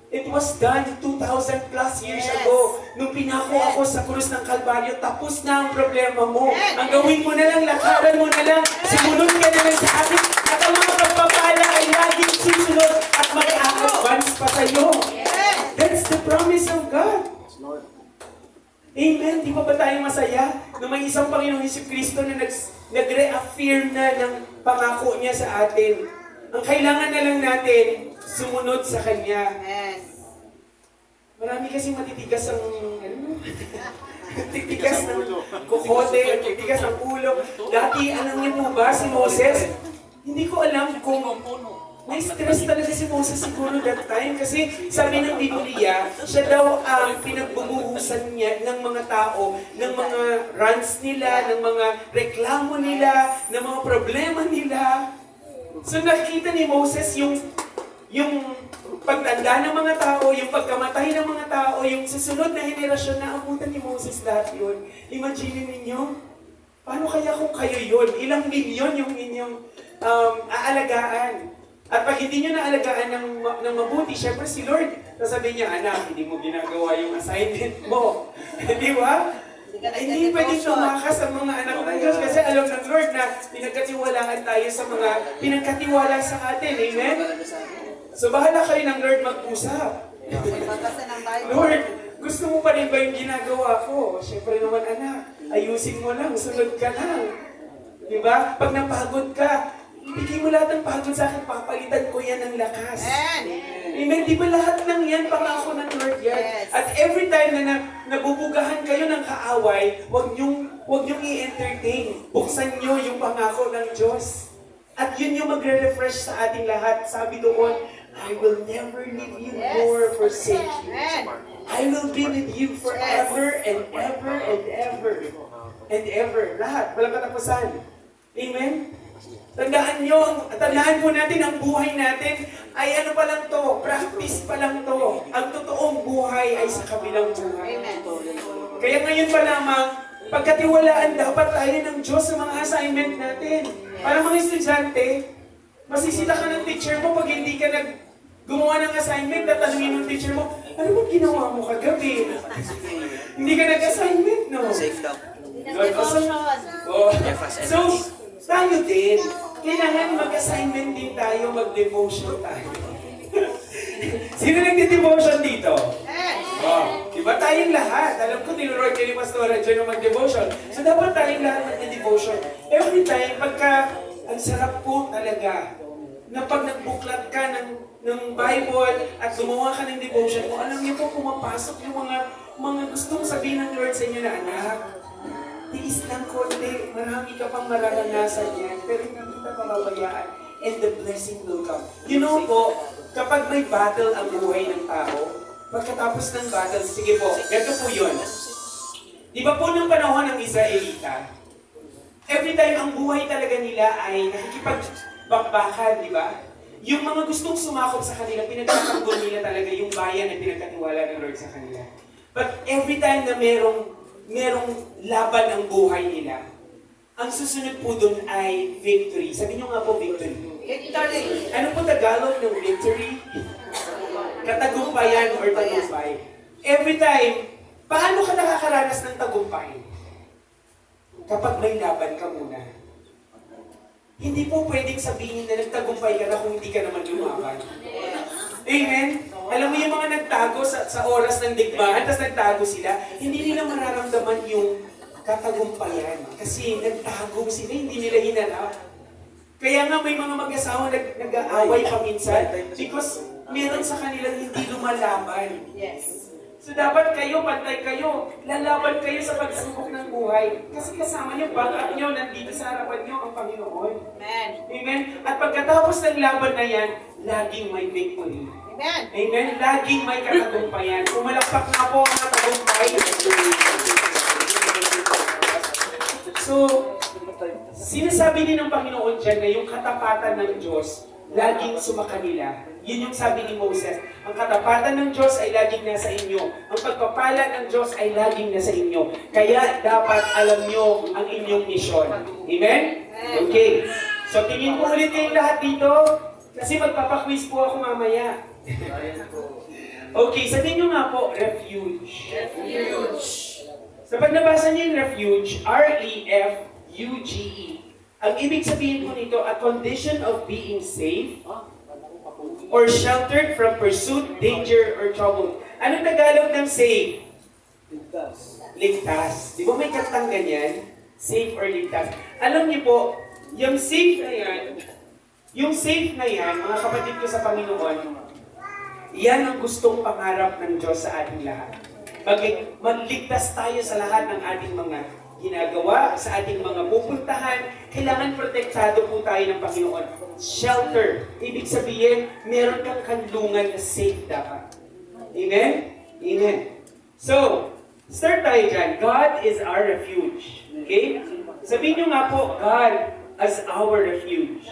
it was done 2,000 plus years ago. Nung pinako ako sa krus ng Kalbaryo, tapos na ang problema mo. Ang gawin mo na lang, lakaran mo na lang, sumunod ka na lang sa akin, at ang mga pagpapala ay laging susunod at mag-a-advance pa sa'yo. That's the promise of God. Amen. Di ba tayo masaya na may isang Panginoong Jesucristo na nag-reaffirm na ng pangako niya sa atin. Ang kailangan na lang natin, sumunod sa Kanya. Marami kasi matitigas ang, titigas ng kukote, titigas ng ulo. Dati, alam niyo po ba, si Moses, hindi ko alam kung Na-stress talaga si Moses siguro that time kasi sabi ng Biblia, siya daw ang pinagbumuhusan niya ng mga tao, ng mga rants nila, ng mga reklamo nila, ng mga problema nila. So nakita ni Moses yung pagtanda ng mga tao, yung pagkamatay ng mga tao, yung susunod na henerasyon na abutan ni Moses lahat yun. Imagine ninyo, paano kaya kung kayo yun? Ilang milyon yung inyong aalagaan? At pag hindi nyo naalagaan ng mabuti, syempre si Lord, sasabihin niya, anak, hindi mo ginagawa yung assignment mo. Di ba? Hindi pwedeng tumakas ang mga anak ng Diyos kasi alam ng Lord na pinagkatiwalaan tayo sa mga pinagkatiwala sa atin. Amen? So bahala kayo ng Lord mag-usap. Lord, gusto mo pa rin ba yung ginagawa ko? Syempre naman anak, ayusin mo lang, sunod ka lang. Di ba? Pag napagod ka, ibigay mo lahat ng pagod sa akin, papalitan ko yan ng lakas. Amen. Di ba lahat ng yan, pangako ng Lord yan? Yes. At every time na nabubugahan kayo ng kaaway, huwag niyong i-entertain. Buksan niyo yung pangako ng Diyos. At yun yung magre-refresh sa ating lahat. Sabi doon, I will never leave you nor forsake you. I will be with you forever and ever and ever and ever. Lahat, walang katapusan. Amen? Tandaan po natin ang buhay natin ay ano pa lang to, practice pa lang to. Ang totoong buhay ay sa kabilang buhay. Kaya ngayon pa lamang, pagkatiwalaan dapat tayo ng Diyos sa mga assignment natin. Para mga estudyante, masisita ka ng teacher mo pag hindi ka gumawa ng assignment, tatanungin ng teacher mo, ano bang ginawa mo kagabi? Hindi ka nag-assignment, no? Safe daw. So, tayo din, kailangan mag-assignment din tayo, mag-devotion tayo. Sino nagde-devotion dito? Oh, diba tayong lahat? Alam ko, tinurod kayo ni Pastora dyan ng mag-devotion. So, dapat tayong lahat mag-devotion. Every time, pagka, ang sarap po talaga, na pag nagbuklat ka ng Bible at gumawa ka ng devotion mo, alam niyo po, pumapasok yung mga gustong sabihin ng Lord sa inyo na, anak, tiis lang konti, marami ka pang mararanasan yan, pero hindi kita pababayaan, and the blessing will come. You know po, kapag may battle ang buhay ng tao, pagkatapos ng battle, sige po, ganito po yun. Di ba po nung panahon ng Israelita, every time ang buhay talaga nila ay nakikipagbakbakan, di ba? Yung mga gustong sumakop sa kanila, pinagtatanggol nila talaga yung bayan na pinagkatiwala ng Lord sa kanila. But every time na merong laban ang buhay nila, ang susunod po dun ay victory. Sabi nyo nga po victory. Victory! Ano po Tagalog ng victory? Katagumpayan or tagumpay. Every time, paano ka nakakaranas ng tagumpay? Kapag may laban ka muna. Hindi po pwedeng sabihin na nagtagumpay ka na kung hindi ka naman lumaban. Amen? Alam mo yung mga nagtago sa oras ng digmaan, tapos nagtago sila, hindi nila mararamdaman yung katagumpayan. Kasi nagtago sila, hindi nila hinanap. Kaya nga may mga mag-asawa nag-aaway pa minsan because meron sa kanilang hindi lumalaban. Yes. So dapat kayo, pantay kayo, lalaban kayo sa pagsubok ng buhay. Kasi kasama niyo, backup niyo, nandito sa harapan niyo ang Panginoon. Amen. Amen? At pagkatapos ng laban na yan, laging may victory. Amen. Amen? Laging may katagumpayan. Pumalakpak na po ang katagumpay. So, sinasabi din ng Panginoon dyan na yung katapatan ng Diyos, laging sumakanila. Yun yung sabi ni Moses. Ang katapatan ng Diyos ay laging nasa inyo. Ang pagpapala ng Diyos ay laging nasa inyo. Kaya dapat alam nyo ang inyong misyon. Amen? Okay. So, tingin po ulit kayong lahat dito. Kasi magpapaquiz po ako mamaya. Okay, sabihin nyo nga po, refuge. Refuge. So pag nabasa niyo yung refuge, R-E-F-U-G-E, ang ibig sabihin po nito, a condition of being safe or sheltered from pursuit, danger, or trouble. Anong Tagalog ng safe? Ligtas. Di ba may kantang ganyan? Safe or ligtas. Alam niyo po, yung safe na yan, mga kapatid ko sa Panginoon, yan ang gustong pangarap ng Diyos sa ating lahat. Magligtas tayo sa lahat ng ating mga ginagawa, sa ating mga pupuntahan, kailangan protektado po tayo ng Panginoon. Shelter. Ibig sabihin, meron kang kanlungan na safe dapat. Amen? Amen. So, start tayo dyan. God is our refuge. Okay? Sabihin nyo nga po, God as our refuge.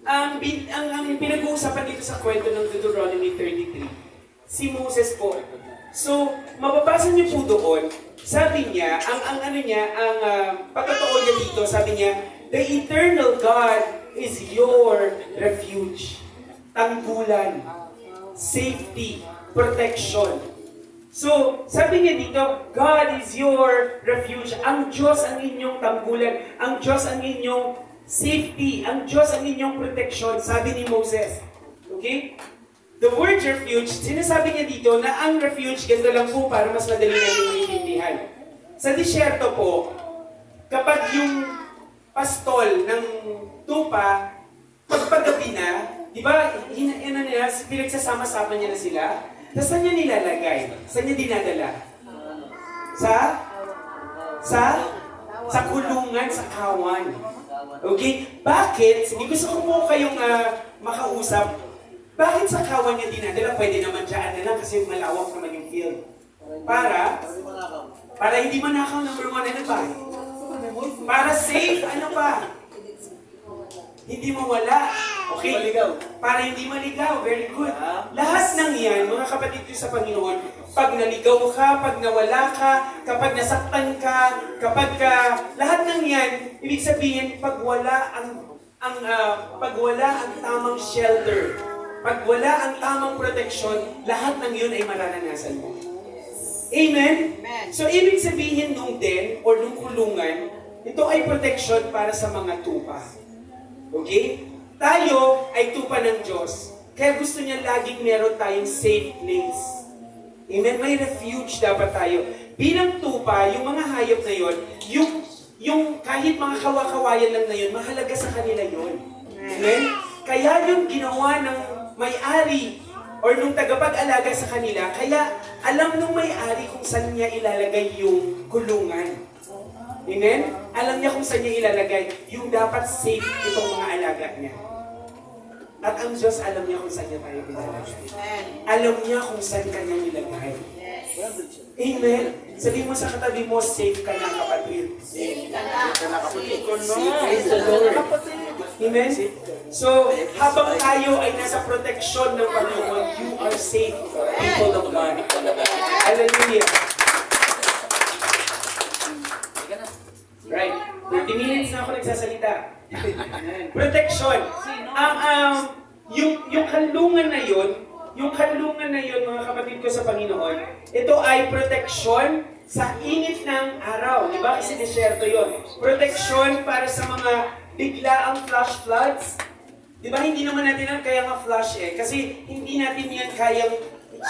Ang pinag-uusapan dito sa kwento ng Deuteronomy 33, si Moses po. So, mababasa niyo po doon, sabi niya, ang pagkatoo niya dito, sabi niya, the eternal God is your refuge. Tanggulan, safety, protection. So, sabi niya dito, God is your refuge. Ang Diyos ang inyong tanggulan. Ang Diyos ang inyong safety. Ang Diyos ang inyong protection. Sabi ni Moses. Okay? The word refuge, sinasabi niya dito na ang refuge, ganito lang po para mas madali natin maintindihan. Sa disyerto po, kapag yung pastol ng tupa, pagpagabi na, di ba, pinagsasama-sama niya na sila, tapos saan niya nilalagay? Saan niya dinadala? Sa kulungan, sa kawan. Okay? Bakit? Hindi gusto ko po kayong makausap. Bakit sa kawan niya dinadala? Pwede naman dyan na lang kasi malawak naman yung field. Para hindi manakaw, number one, ano ba? Para safe, ano pa? Hindi mawala. Okay? Para hindi maligaw. Very good. Lahat ng yan, mga kapatid ko sa Panginoon, pag naligaw ka, pag nawala ka, kapag nasaktan ka, lahat ng yan, ibig sabihin, pag wala ang tamang shelter, pag wala ang tamang protection, lahat ng yun ay mararanasan mo. Amen? So, ibig sabihin nung den, or nung kulungan, ito ay protection para sa mga tupa. Okay? Tayo ay tupa ng Diyos. Kaya gusto niya laging meron tayong safe place. Amen? May refuge dapat tayo. Bilang tupa, yung mga hayop na yon, yung kahit mga kawakawayan lang na yun, mahalaga sa kanila yun. Amen? Kaya yung ginawa ng may-ari or nung tagapag-alaga sa kanila, kaya alam nung may-ari kung saan niya ilalagay yung kulungan. Amen? Alam niya kung saan niya ilalagay yung dapat safe itong mga alaga niya. At ang Diyos alam niya kung saan niya tayo ilalagay. Alam niya kung saan kanya nilagay. Amen? Sabihin mo sa katabi mo, safe ka na kapatid. Safe ka na kapatid. Praise the Lord. Amen? So, habang tayo ay nasa proteksyon ng Panginoon, you are safe, people of God. Hallelujah. Right. 30 minutes na ako nagsasalita. Protection. Yung kanlungan na yun, mga kapatid ko sa Panginoon, ito ay protection sa init ng araw. Di ba? Kasi disyerto yun. Protection para sa mga biglaang flash floods. Di ba? Hindi naman natin kaya nga flash kasi hindi natin yan kayang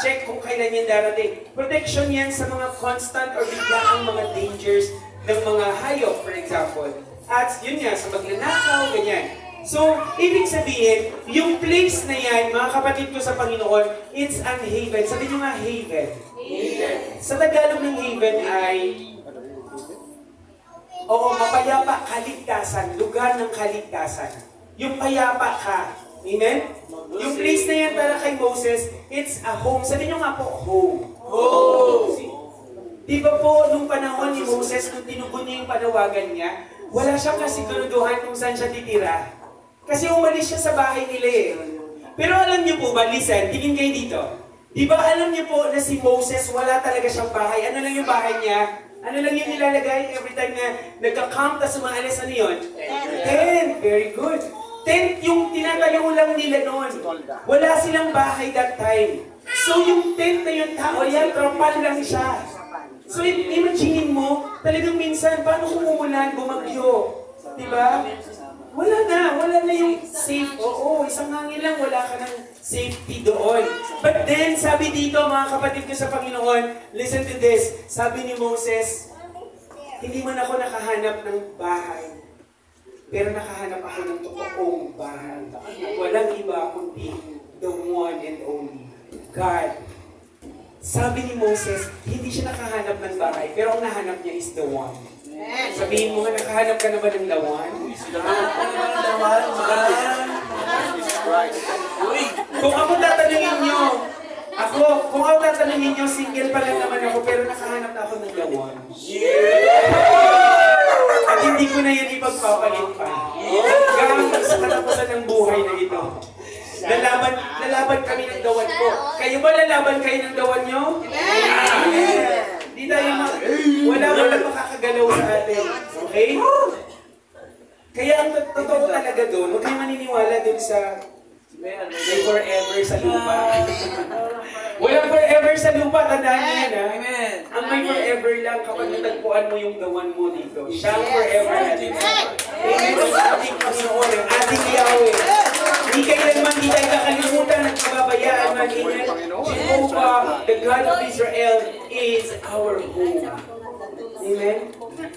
check kung kailan yan darating. Protection yan sa mga constant or biglaang mga dangers ng mga hayop, for example. At yun nga, sa magnanakaw, ganyan. So, ibig sabihin, yung place na yan, mga kapatid ko sa Panginoon, it's an haven. Sabi nyo nga, haven. Haven. Sa Tagalog ng haven ay, mapayapa, kaligtasan, lugar ng kaligtasan. Yung payapa ka. Amen? Yung place na yan para kay Moses, it's a home. Sabi nyo nga po, home. Home. Di ba po, nung panahon ni Moses, nung tinugon niya yung panawagan niya, wala siyang kasiguraduhan kung saan siya titira. Kasi umalis siya sa bahay nila Pero alam niyo po ba, listen, tingin kayo dito. Di ba alam niyo po na si Moses, wala talaga siyang bahay. Ano lang yung bahay niya? Ano lang yung nilalagay every time na nagka-camp, tapos umaalis, ano yun? Tent. Very good. Tent yung tinatayo lang nila noon. Wala silang bahay that time. So yung tent na yun, tao yan, tropal lang siya. So imagine mo, talagang minsan, paano kung umulan, bumagyo? Diba? Wala na yung safe. Oo, isang hangin lang, wala ka ng safety doon. But then, sabi dito, mga kapatid ko sa Panginoon, listen to this, sabi ni Moses, hindi man ako nakahanap ng bahay, pero nakahanap ako ng totoong bahay. Walang iba kundi the one and only God. Sabi ni Moses, hindi siya nakahanap ng bahay, pero ang nahanap niya is the one. Sabihin mo nga, nakahanap ka na ba ng the one? Kung ako tatanungin nyo, single pa lang naman ako, pero nakahanap na ako ng the one. At hindi ko na yan ipagpapalit pa. Hanggang sa katapusan ng buhay na ito. Lalaban kami ng dawan ko. Kayo ba lalaban kayo ng dawan nyo? Hindi tayo walang makakagalaw sa atin. Okay? Kaya ang totoo talaga doon, huwag kayo maniniwala doon sa may forever sa lupa. Walang forever sa lupa, tandaan niyo yan, ha? Ang may forever lang kapag natagpuan mo yung dawan mo dito. Siya ang forever natin. Amen. Ang ating Panginoon, ang ating Yahweh. Hindi kailanman di tayo kakalimutan at kababayaan man. Amen. Jehovah, the God of Israel, is our home. Amen.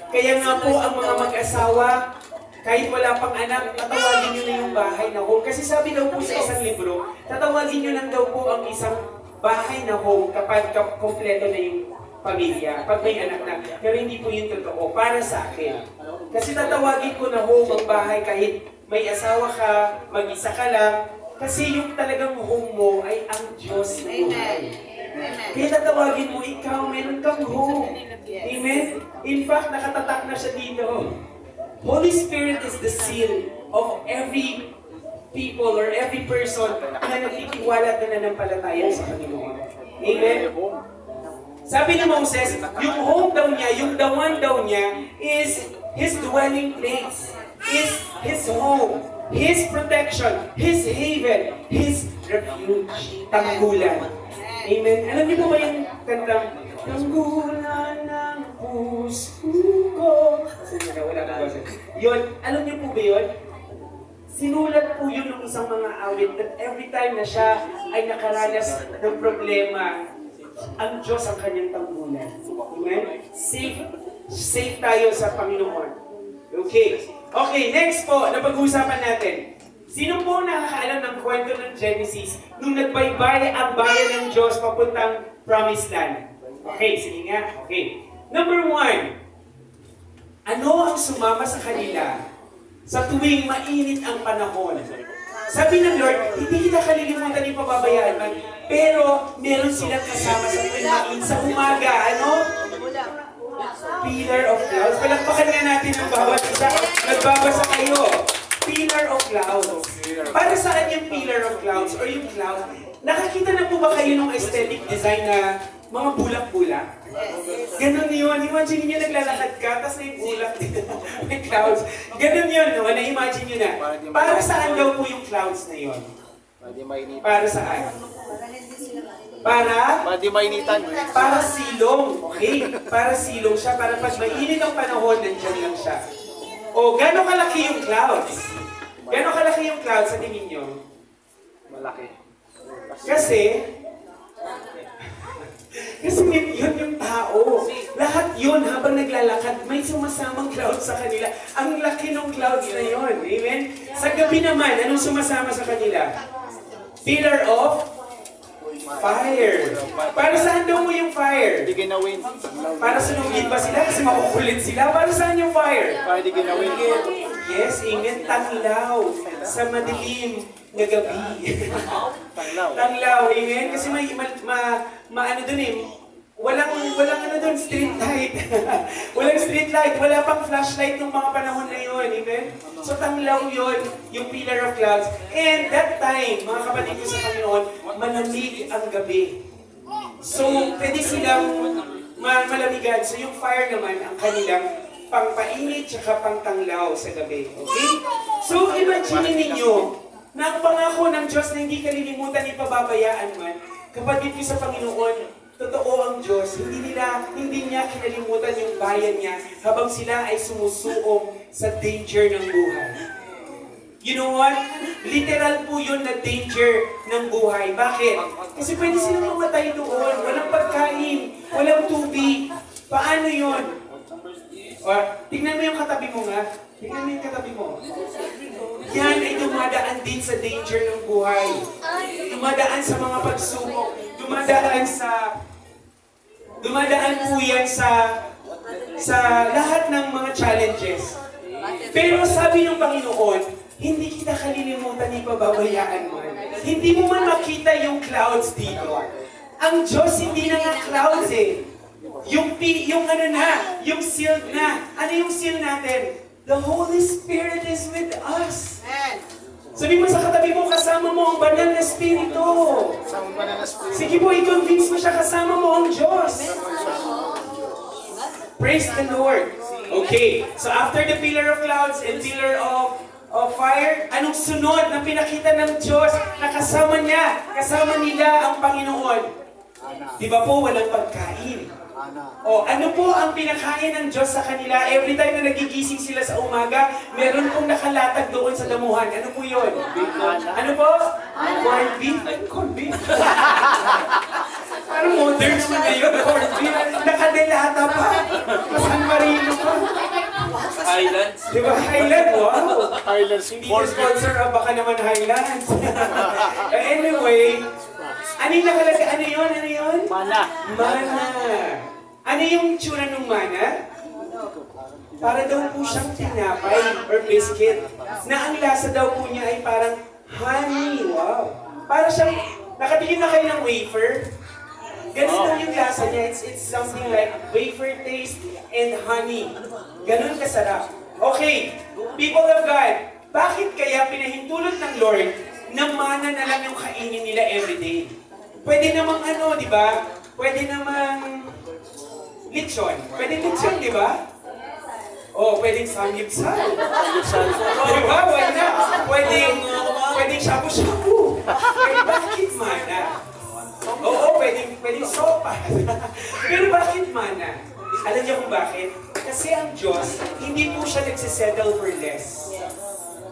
Kaya nga po ang mga mag-asawa, kahit wala pang anak, tatawagin nyo na yung bahay na home. Kasi sabi daw po sa isang libro, tatawagin nyo lang daw po ang isang bahay na home kapag kompleto na yung pamilya, pag may anak na. Pero hindi po yun totoo, para sa akin. Kasi tatawagin ko na home ang bahay kahit may asawa ka, mag-isa ka lang. Kasi yung talagang home mo ay ang Diyos na buhay. Kaya tatawagin mo, ikaw, meron kang home. Amen? In fact, nakatatak na siya dito. Holy Spirit is the seal of every people or every person na nagtitiwala at nananampalataya sa Panginoon. Amen? Sabi ni Moses, yung home daw niya, yung dawan daw niya is his dwelling place, is his home, his protection, his haven, his refuge, tanggulan. Amen? Alam niyo po ba yung kantang, tanggulan ng puso ko? Wala na ba siya? Yun, alam niyo po ba yun? Sinulat po yun ng isang mga awit that every time na siya ay nakaranas ng problema, ang Diyos ang kanyang tanggulan. Amen? Safe tayo sa Panginoon. Okay. Okay, next po, na pag-uusapan natin. Sino po nakakaalam ng kwento ng Genesis nung nagbaybay ang bayan ng Diyos papuntang Promised Land? Okay, sige nga. Okay. Number 1. Ano ang sumama sa kanila sa tuwing mainit ang panahon? Sabi ng Lord, hindi kita kalilimutan yung pababayaan man, pero meron silang kasama sa tuwing mainit sa umaga. Ano? Pillar of clouds. Palakpakan nga natin ang bawat isa. Nagbabasa kayo. Pillar of clouds. Para saan yung pillar of clouds or yung cloud? Nakakita na po ba kayo ng aesthetic design na mga bulak-bulak? Ganon yun. Imagine nyo naglalakad ka, tapos may bulak dito. May clouds. Ganon yun, no? Na-imagine nyo na. Para saan daw po yung clouds na yun? Para saan? Hindi mainitan. Para silong. Okay? Para silong siya. Para pag mainit ang panahon, nandyan lang siya. O, gano'ng kalaki yung clouds? Gano'ng kalaki yung clouds sa tingin nyo? Malaki. Kasi yun yung tao. Lahat yun, habang naglalakad, may sumasamang clouds sa kanila. Ang laki ng clouds na yun. Amen? Sa gabi naman, anong sumasama sa kanila? Pillar of fire. Para saan daw mo yung fire? Hindi ginawin. Para sunugin ba sila? Kasi makukulit sila. Para saan yung fire? Para hindi ginawin. Yes, amen. Tanglaw. Sa madilim na gabi. Tanglaw, amen. Kasi may ano dun eh. Walang ano dun, street light. Walang street light. Wala pang flashlight ng mga panahon na yun, amen. So tanglaw yun, yung pillar of clouds. And that time, mga kapatid ko sa Panginoon, malamig ang gabi. So, pwede silang malamigan. So, yung fire naman, ang kanilang pangpainit tsaka pangtanglaw sa gabi. Okay? So, imagine ninyo na ang pangako ng Diyos na hindi kalilimutan, ipababayaan man, kapatid ko sa Panginoon, totoo ang Diyos, hindi niya kinalimutan yung bayan niya habang sila ay sumusuong sa danger ng buhay. You know what? Literal po yun na danger ng buhay. Bakit? Kasi pwede silang mamatay doon. Walang pagkain, walang tubig. Paano yun? Tingnan mo yung katabi mo nga. Tingnan mo yung katabi mo. Yan ay dumadaan din sa danger ng buhay. Dumadaan sa mga pagsubok. Dumadaan sa Dumadaan po yan sa lahat ng mga challenges. Pero sabi ng Panginoon, hindi kita kalilimutan ni pababayaan mo. Hindi mo man makita yung clouds dito. Ang Diyos hindi na nga clouds eh. Yung ano na, yung seal na. Ano yung seal natin? The Holy Spirit is with us. Sabi mo sa katabi mo, kasama mo ang banal na Espiritu. Sige po, i-convince mo siya, kasama mo ang Diyos. Praise the Lord. Okay, so after the pillar of clouds and pillar of fire, anong sunod na pinakita ng Diyos na kasama nila ang Panginoon? Di ba po, walang pagkain? O, ano po ang pinakain ng Diyos sa kanila? Every time na nagigising sila sa umaga, meron pong nakalatag doon sa damuhan. Ano po yun? Ano po? Corned beef? Ay, corned beef. Parang modern naman na yun, corned beef. Nakadelata pa. San Marino pa. Highlands. Di ba? Highland, wow. Highlands. Hindi na sponsor, baka naman Highlands. Anyway, ano yung nakalagay? Ano yun? Ano yun? Mana. Mana. Ano yung tsura ng mana? Para daw po siyang tinapay or biscuit. Na ang lasa daw po niya ay parang honey. Wow. Para siyang, nakatingin na kayo ng wafer? Ganun daw yung lasa niya. It's something like wafer taste and honey. Ganun kasarap. Okay, people of God, bakit kaya pinahintulot ng Lord na mana na lang yung kainin nila everyday? Pwede namang ano, di ba? Pwede namang lechon. Pwede lechon, di ba? Oh, pwedeng samgyeopsal. Di ba? Why not? Pwedeng shabu-shabu. Bakit mana? Oo, pwedeng sopa. Pero bakit mana? Alam niyo kung bakit? Kasi ang Diyos, hindi po siya nagsisettle for less.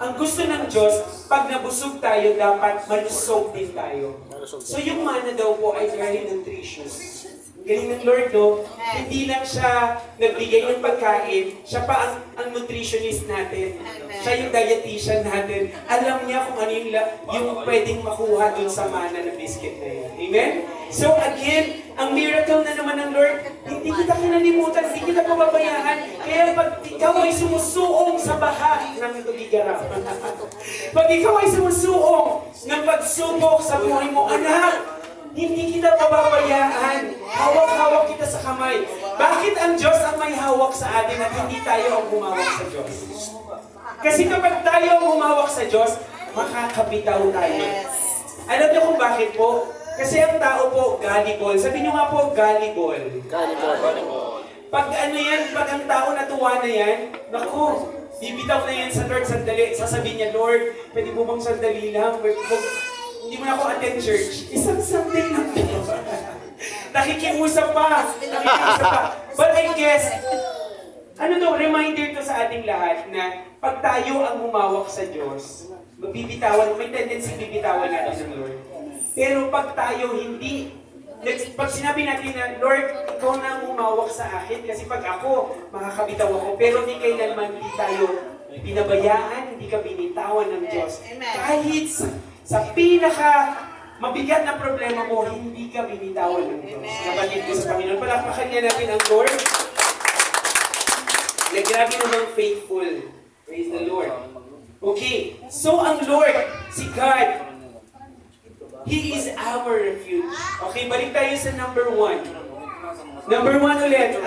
Ang gusto ng Diyos, pag nabusog tayo, dapat malusog din tayo. So yung mana daw po ay very nutritious. Galing ng Lord, no? Hindi lang siya nagbigay ng pagkain, siya pa ang nutritionist natin. Siya yung dietitian natin. Alam niya kung ano yung pwedeng makuha dun sa mana ng biscuit na yun. Amen? So again, ang miracle na naman ng Lord, hindi kita kinalimutan, hindi kita pababayaan. Kaya pag ikaw ay sumusuong sa baha ng tubigarap, pag ikaw ay sumusuong ng pagsubok sa buhay mo, anak, hindi kita pababayaan. Hawak-hawak kita sa kamay. Bakit ang Diyos ang may hawak sa atin at hindi tayo ang humawak sa Diyos? Kasi kapag tayo ang humawak sa Diyos, makakabitaw tayo. Alam niyo kung bakit po? Kasi ang tao po, gullible. Sabi niyo nga po, gullible. Pag ano yan, pag ang tao natuwa na yan, naku, bibitaw na yan sa Lord sandali. Sasabihin niya, Lord, pwede mo bang sandali lang? Hindi mo na ako attend church. Isang Sunday lang ito. Nakikiusap pa. But I guess, ano to, reminder to sa ating lahat na pag tayo ang humawak sa Diyos, magbibitawan, may tendency bibitawan natin ng Lord. Pero pag tayo hindi, pag sinabi natin na, Lord, ikaw na ang humawak sa akin, kasi pag ako, makakabitaw ako, pero di kailanman hindi tayo binabayaan, hindi ka binitawan ng Diyos. Kahit sa pinaka mabigat na problema mo, hindi ka binitawan ng Diyos. Kapatid ko sa Panginoon, palakpakan niya natin ang Lord. Na grabe namang faithful. Praise the Lord. Okay, so ang Lord, si God, He is our refuge. Okay, balik tayo sa number 1. Number 1 ulit.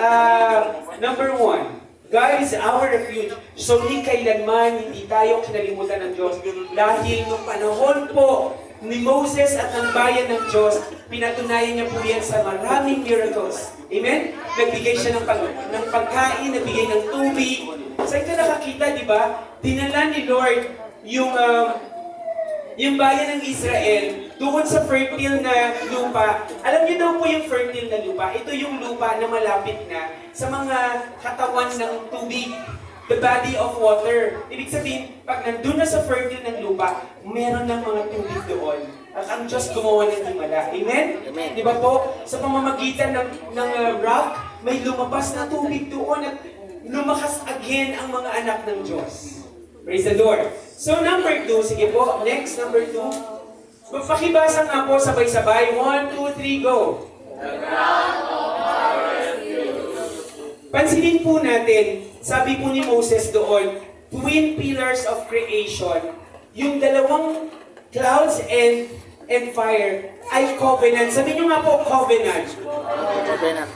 Number 1. God is our refuge. So, ni kailanman hindi tayo kinalimutan ng Diyos. Dahil nung panahon po ni Moses at ng bayan ng Diyos, pinatunayan niya po yan sa maraming miracles. Amen? Nagbigay siya ng pagkain, nagbigay ng tubig. Saan ka nakakita, di ba? Dinala ni Lord yung bayan ng Israel doon sa fertile na lupa. Alam niyo daw po yung fertile na lupa. Ito yung lupa na malapit na sa mga katawan ng tubig. The body of water. Ibig sabihin, pag nandun na sa fertile ng lupa, meron ng mga tubig doon. At ang Diyos gumawa ng himala. Amen? Di ba po? Sa pamamagitan ng rock, may lumabas na tubig doon at lumakas again ang mga anak ng Diyos. Praise the Lord. So number 2, sige po, next, number 2. Magpakibasa nga po sabay-sabay. 1, 2, 3, go. The ground of our pansinin po natin, sabi po ni Moses doon, twin pillars of creation, yung dalawang clouds and fire ay covenant. Sabi nyo nga po, covenant.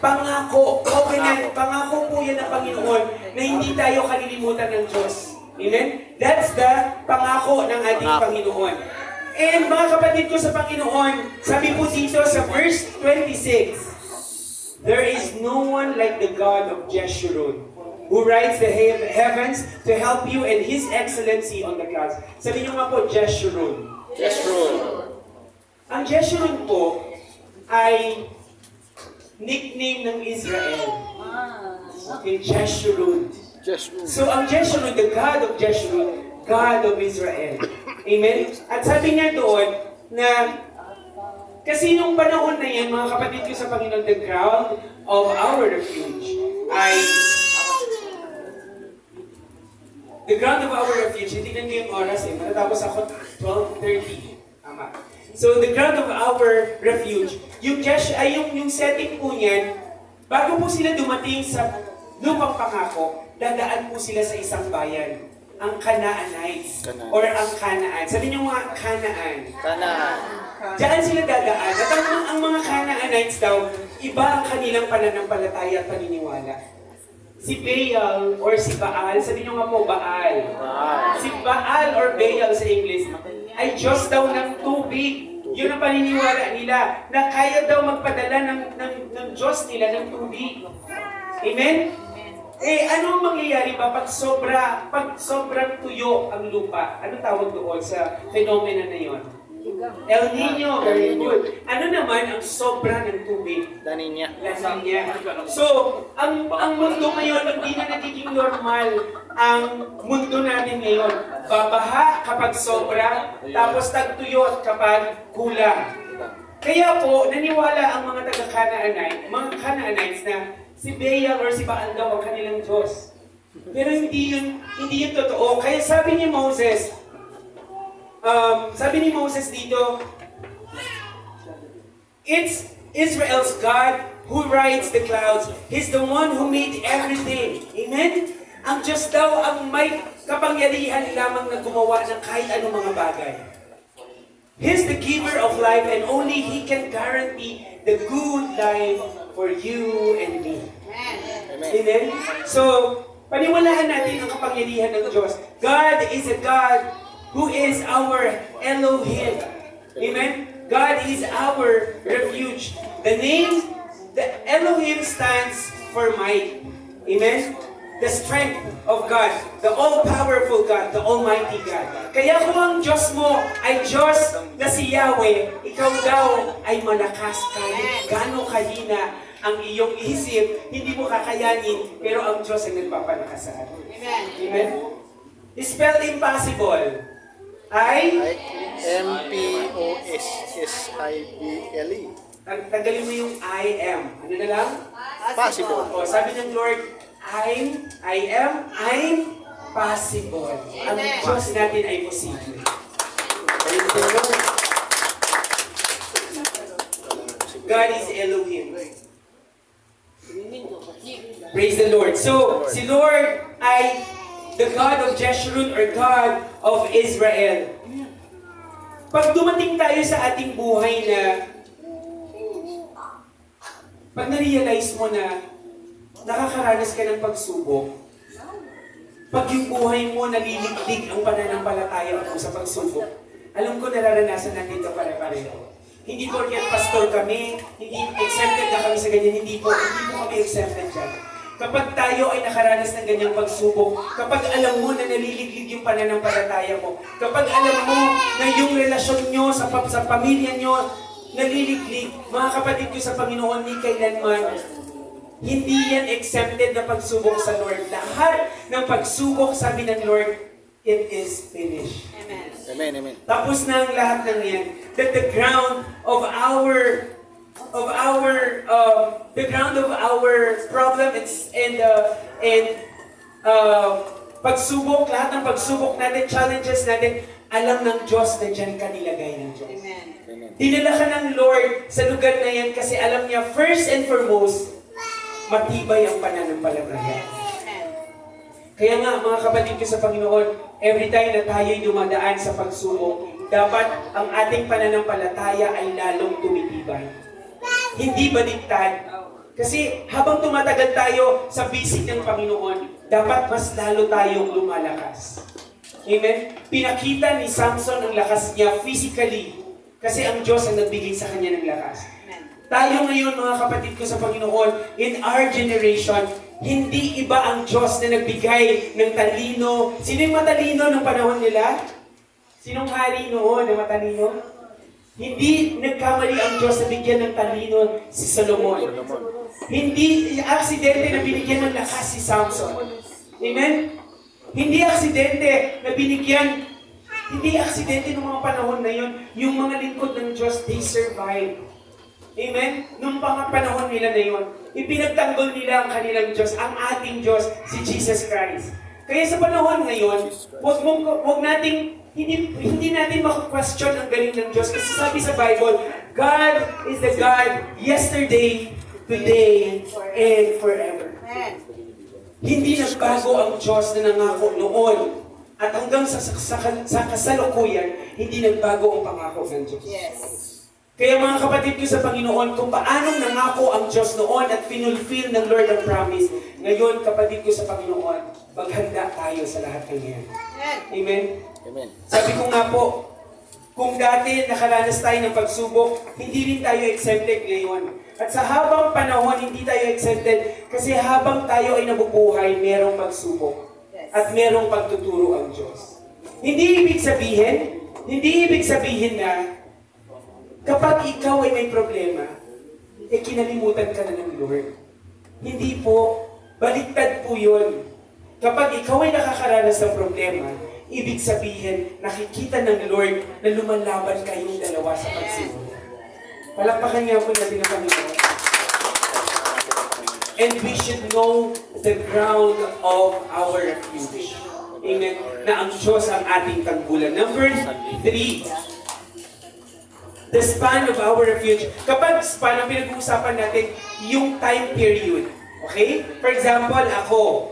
Pangako, covenant. Pangako po yan ng Panginoon na hindi tayo kalilimutan ng Diyos. Amen? That's the pangako ng ating Panginoon. And mga kapatid ko sa Panginoon, sabi po dito sa verse 26, there is no one like the God of Jeshurun, who rides the heavens to help you and His excellency on the clouds. Sabi nyo nga po, Jeshurun. Ang Jeshurun po ay nickname ng Israel. Okay, Jeshurun. So ang Jeshurun, the God of Jeshurun, God of Israel. Amen? At sabi niya doon na kasi nung panahon na yan, mga kapatid ko sa Panginoon, the ground of our refuge ay the ground of our refuge, hindi ko yung oras eh, matatapos ako 12:30. Tama. So the ground of our refuge, yung setting po niyan, bago po sila dumating sa lupang pangako, dadaan po sila sa isang bayan, ang Canaanites, or ang Canaan. Sabi niyo mga Canaan. Diyan sila dadaan. At ang mga Canaanites daw, iba ang kanilang pananampalataya at paniniwala. Si Baal or si Baal, sabi niyo nga po Baal. Si Baal or Baal sa English ay Diyos daw ng tubig. Yun ang paniniwala nila, na kaya daw magpadala ng Diyos nila ng tubig. Amen? Eh, ano ang mangyayari ba pag sobrang tuyo ang lupa? Ano tawag doon sa phenomena na yon? El Nino, very good. Ano naman ang sobra ng tubig? La Nina. So, ang mundo ngayon, hindi na nagiging normal ang mundo natin ngayon. Babaha kapag sobra, tapos tagtuyot kapag kulang. Kaya po, naniwala ang mga Canaanites na si Baal or si Baal daw ang kanilang Diyos. Pero hindi yun totoo. Kaya sabi ni Moses dito, it's Israel's God who rides the clouds. He's the one who made everything. Amen? Ang Diyos daw ang may kapangyarihan lamang na gumawa ng kahit anong mga bagay. He's the giver of life and only He can guarantee the good life for you and me. Amen? So, paniwalaan natin ang kapangyarihan ng Diyos. God is a God who is our Elohim. Amen? God is our refuge. The Elohim stands for might. Amen? The strength of God, the all-powerful God, the Almighty God. Kaya kung ang Diyos mo ay Diyos na si Yahweh, ikaw daw ay malakas kahit gaano kahina ang iyong isip, hindi mo kakayanin, pero ang Diyos ay nagpapalakas sa atin. Amen. Amen? Spell impossible. M-P-O-S-S-I-B-L-E. Tanggalin mo yung I am. Ano na lang? Possible. O, sabi ng Lord, I'm possible. Ang Diyos natin ay posible. God is Elohim. Praise the Lord. So, si Lord ay the God of Jeshurun or God of Israel. Pag dumating tayo sa ating buhay na pag na-realize mo na nakakaranas ka ng pagsubok, pag yung buhay mo naliliglig ang pananampalataya mo sa pagsubok, alam ko nararanasan natin ito pare-pareho. Hindi porket pastor kami, hindi exempted na kami sa ganyan, hindi po kami exempted dyan. Kapag tayo ay nakaranas ng ganyang pagsubok, kapag alam mo na naliliglig yung pananampalataya mo, kapag alam mo na yung relasyon nyo sa pamilya nyo naliliglig, mga kapatid ko sa Panginoon, ni kailanman, hindi yan exempted na pagsubok sa Lord. Lahat ng pagsubok, sabi ng Lord, it is finished. Amen. Tapos na ang lahat ng yan. That the ground of our problem and pagsubok, lahat ng pagsubok natin, challenges natin, alam ng Diyos na dyan ka nilagay ng Diyos. Dinala ka ng Lord sa lugar na yan kasi alam niya, first and foremost, matibay ang pananampalataya. Kaya nga, mga kapatid ko sa Panginoon, every time na tayo'y dumadaan sa pagsubok, dapat ang ating pananampalataya ay lalong tumitibay. Hindi baliktad. Kasi habang tumatagal tayo sa bisig ng Panginoon, dapat mas lalo tayong lumalakas. Amen? Pinakita ni Samson ang lakas niya physically kasi ang Diyos ang nagbigay sa kanya ng lakas. Tayo ngayon, mga kapatid ko sa Panginoon, in our generation, hindi iba ang Diyos na nagbigay ng talino. Sino yung matalino ng panahon nila? Sinong hari noon na matalino? Hindi nagkamali ang Diyos na bigyan ng talino si Solomon. Hindi aksidente na binigyan ng lakas si Samson. Amen? Hindi aksidente na binigyan, hindi aksidente ng mga panahon na yun. Yung mga lingkod ng Diyos, they survived. Amen? Nung panahon nila na yun, ipinagtanggol nila ang kanilang Diyos, ang ating Diyos, si Jesus Christ. Kaya sa panahon ngayon, wag nating, hindi natin maka-question ang galing ng Diyos. Kasi sabi sa Bible, God is the God yesterday, today, and forever. Hindi nagbago ang Diyos na nangako noon. At hanggang sa kasalukuyan, hindi nagbago ang pangako ng Diyos. Kaya mga kapatid ko sa Panginoon, kung paano nangako ang Diyos noon at pinulfill ng Lord ang promise, ngayon kapatid ko sa Panginoon, maghanda tayo sa lahat ng yan. Amen? Amen. Sabi ko nga po, kung dati nakaranas tayo ng pagsubok, hindi rin tayo exempted ngayon. At sa habang panahon, hindi tayo exempted kasi habang tayo ay nabubuhay, merong pagsubok. At merong pagtuturo ang Diyos. Hindi ibig sabihin na kapag ikaw ay may problema, kinalimutan ka na ng Lord. Hindi po, baliktad po yun. Kapag ikaw ay nakakaranas ng problema, ibig sabihin, nakikita ng Lord na lumalaban kayong dalawa sa pagsimula. Palakpakan niya po natin ang Panginoon. And we should know the ground of our refuge. Amen. Na ang Diyos ang ating tanggulan. Number 3. The span of our refuge. Kapag span, ang pinag-uusapan natin, yung time period. Okay? For example, ako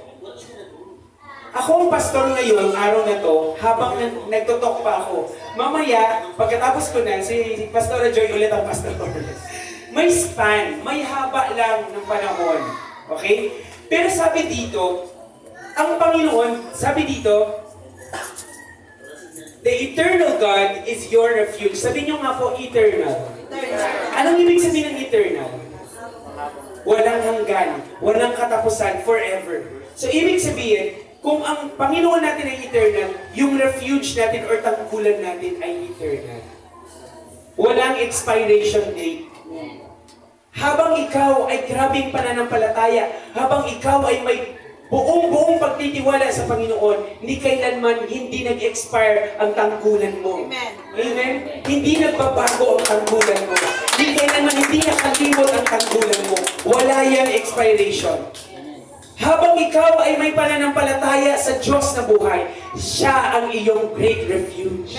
ang pastor ngayon, araw na to, habang nagtotalk pa ako. Mamaya, pagkatapos ko na, si Pastor Joy ulit ang pastor. May span, may haba lang ng panahon. Okay? Pero sabi dito, ang Panginoon, sabi dito, the eternal God is your refuge. Sabi niyo nga po, eternal. Anong ibig sabihin ng eternal? Walang hanggan, walang katapusan, forever. So, ibig sabihin, kung ang Panginoon natin ay eternal, yung refuge natin or tangkulan natin ay eternal. Walang expiration date. Habang ikaw ay grabing pananampalataya, habang ikaw ay may buong pagtitiwala sa Panginoon, hindi kailanman hindi nag-expire ang tangkulan mo. Amen. Amen? Hindi nagbabago ang tangkulan mo. Hindi kailanman hindi nakalimot ang tangkulan mo. Wala yang expiration. Habang ikaw ay may pananampalataya sa Diyos na buhay, siya ang iyong great refuge.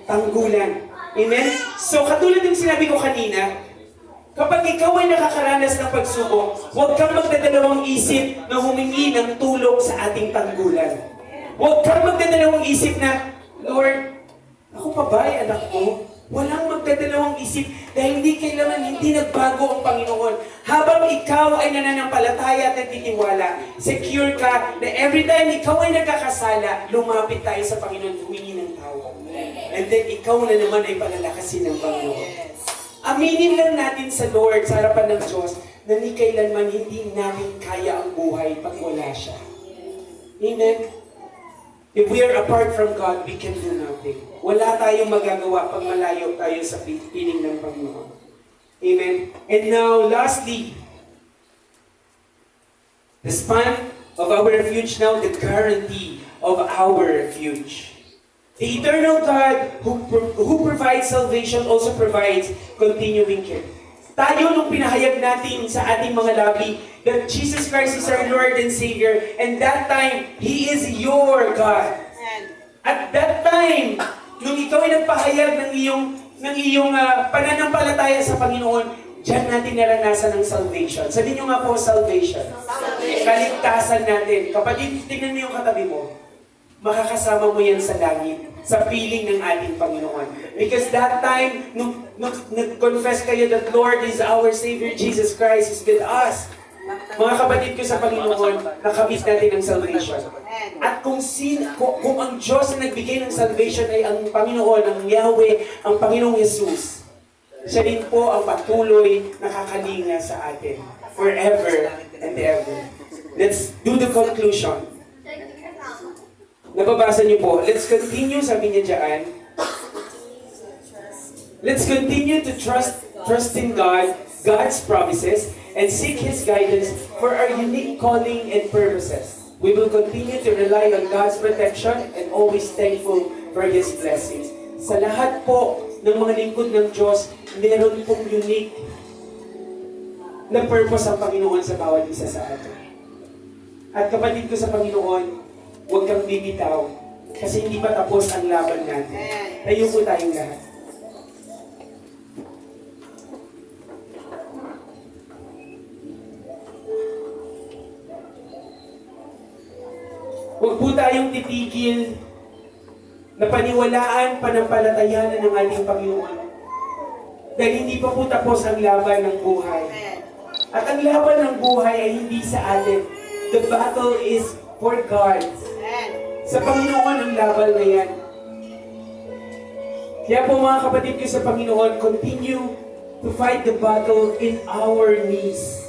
Tanggulan. Amen? So, katulad ng sinabi ko kanina, kapag ikaw ay nakakaranas ng pagsubok, huwag kang magdadalawang isip na humingi ng tulong sa ating tanggulan. Huwag kang magdadalawang isip na, Lord, ako pa ba ay anak mo? Walang magdadalawang isip dahil hindi nagbago ang Panginoon. Habang ikaw ay nananampalataya at nagtitiwala, secure ka na every time ikaw ay nagkakasala, lumapit tayo sa Panginoon, humingi ng tawad. And then ikaw na naman ay palalakasin ng Panginoon. Aminin lang natin sa Lord, sa harapan ng Diyos, na ni kailanman hindi namin kaya ang buhay pag wala siya. Amen? If we are apart from God, we can do nothing. Wala tayong magagawa pag malayo tayo sa piling ng Panginoon. Amen? And now, lastly, the span of our refuge now, the guarantee of our refuge. The eternal God who provides salvation also provides continuing care. Tayo nung pinahayag natin sa ating mga labi that Jesus Christ is our Lord and Savior, and that time, He is your God. At that time, nung ikaw ay nagpahayag ng iyong pananampalataya sa Panginoon, Diyan natin naranasan ng salvation. Sabihin nyo nga po, salvation. Kaligtasan natin. Kapatid, tingnan mo yung katabi mo. Makakasama mo yan sa langit, sa piling ng ating Panginoon. Because that time, nung nag-confess kayo that Lord is our Savior, Jesus Christ is with us. Mga kapatid ko sa Panginoon, nakamit natin ang salvation. At kung ang Diyos na nagbigay ng salvation ay ang Panginoon, ang Yahweh, ang Panginoong Jesus, siya din po ang patuloy nakakalinga sa atin forever and ever. Let's do the conclusion. Nababasa niyo po. Let's continue, sabi niya dyan. Let's continue to trust in God, God's promises, and seek His guidance for our unique calling and purposes. We will continue to rely on God's protection and always thankful for His blessings. Sa lahat po ng mga lingkod ng Diyos, meron pong unique na purpose ang Panginoon sa bawat isa sa atin. At kapatid ko sa Panginoon, huwag kang bibitaw kasi hindi pa tapos ang laban natin. Tayo po tayong lahat. Huwag po tayong titigil na paniwalaan panampalatayanan ng ating Panginoon. Dahil hindi pa po tapos ang laban ng buhay. At ang laban ng buhay ay hindi sa atin. The battle is for God. Sa Panginoon ang laban na yan. Kaya po mga kapatid ko sa Panginoon, continue to fight the battle in our knees.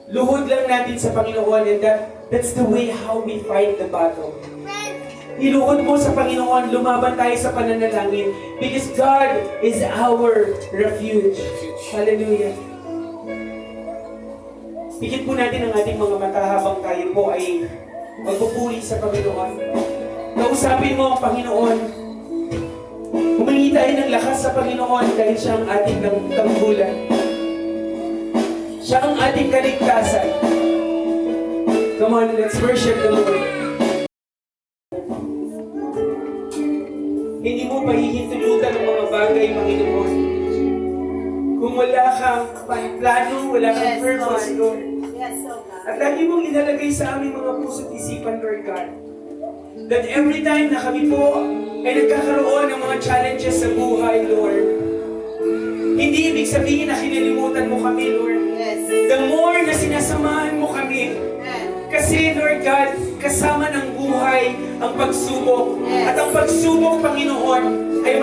Luhod lang natin sa Panginoon and that's the way how we fight the battle. Iluhod mo sa Panginoon, lumaban tayo sa pananalangin because God is our refuge. Hallelujah. Pikit po natin ang ating mga mata habang tayo po ay magpupuri sa Panginoon. Kausapin mo ang Panginoon. Humingi tayo ng lakas sa Panginoon dahil siya ang ating tanggulan. Siya ang ating kaligtasan. Come on, let's worship the Lord. Hindi mo pahihintulutan ng mga bagay, Panginoon. Kung wala kang plano, wala kang purpose, Lord. At lagi mong ilalagay sa aming mga puso't isipan, Lord God, that every time na kami po ay nagkakaroon ng mga challenges sa buhay, Lord, hindi ibig sabihin na kinalimutan mo kami, Lord. The more na sinasamahan mo kami, kasi, Lord God, kasama ng buhay ang pagsubok. At ang pagsubok, Panginoon, ay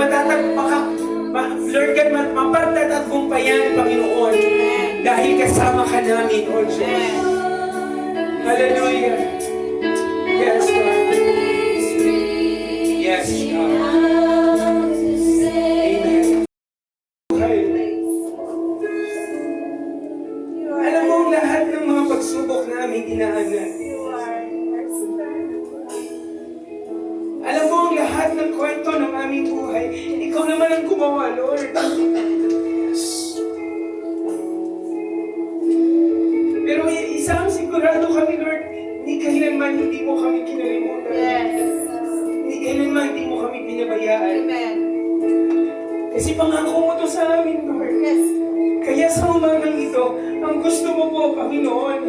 Lord God, mapagtatagumpayan, Panginoon, dahil kasama ka namin, Lord Jesus. Hallelujah. Yes, God. Yes, God. Amen. Alam mo, lahat ng mga pagsubok namin dinaanan. Alam mo, ang lahat ng kwento ng aming buhay, ikaw naman ang gumawa, Lord. Pero isa ang sigurado kami, Lord, hindi kailanman hindi mo kami kinalimutan. Hindi kailanman hindi mo kami pinabayaan. Kasi pangako mo to sa amin, Lord. Kaya sa umagang ito, ang gusto mo po, Panginoon,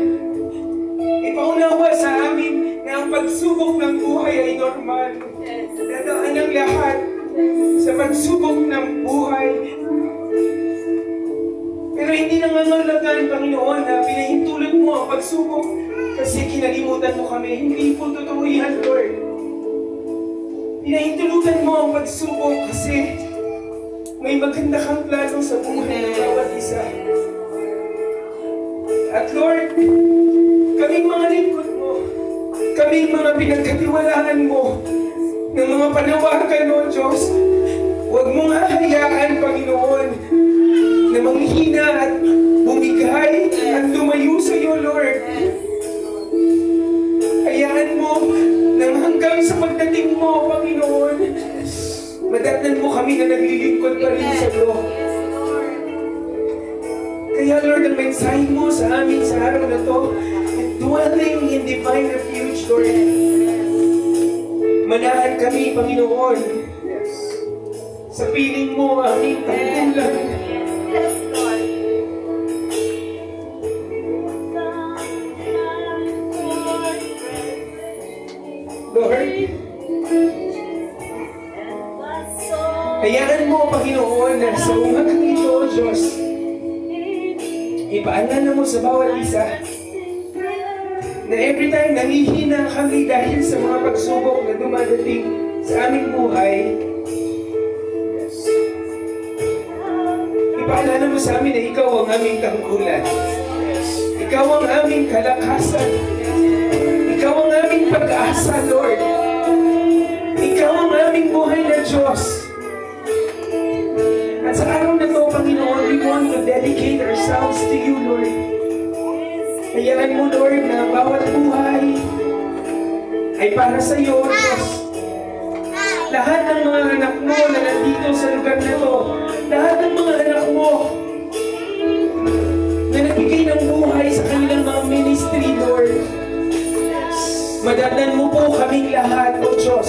ipaunawa sa amin na ang pagsubok ng buhay ay normal. Dadaan ang lahat sa pagsubok ng buhay. Pero hindi nangangalagaan, Panginoon, na pinahintulot mo ang pagsubok kasi kinalimutan mo kami. Hindi po totoo yan, Lord. Pinahintulutan mo ang pagsubok kasi may maganda kang plano sa buhay ng bawat isa. At Lord, kaming mga lingkod mo, kaming mga pinagkatiwalaan mo ng mga panawagan, O Diyos, huwag mong hahayaan, Panginoon, na manghina at bumigay at lumayo sa iyo, Lord. Hayaan mo nang hanggang sa pagdating mo, Panginoon, madatnan mo kami na naglilingkod pa rin sa iyo. Kaya, Lord, ang mensahe mo sa amin sa araw na to, dwelling in divine refuge, Lord. Manahan kami, Panginoon, sa piling mo, aming tanggulan. Hayaan mo, Panginoon, na sa umagang ito, Diyos, ipaalala mo sa bawat isa na every time nangihina kami dahil sa mga pagsubok na dumadating sa aming buhay, ipaalala mo sa amin na ikaw ang aming tangkulan. Ikaw ang aming kalakasan. Ikaw ang aming pag-asa, Lord. Ikaw ang aming buhay na Diyos. At sa araw na ito, Panginoon, we want to dedicate ourselves to you, Lord. Hayaan mo, Lord, na bawat buhay ay para sa iyo, Diyos. Lahat ng mga anak mo na nandito sa lugar na ito, lahat ng mga anak mo na nagbigay ng buhay sa kanilang mga ministry, Lord. Madatnan mo po kaming lahat, O Diyos,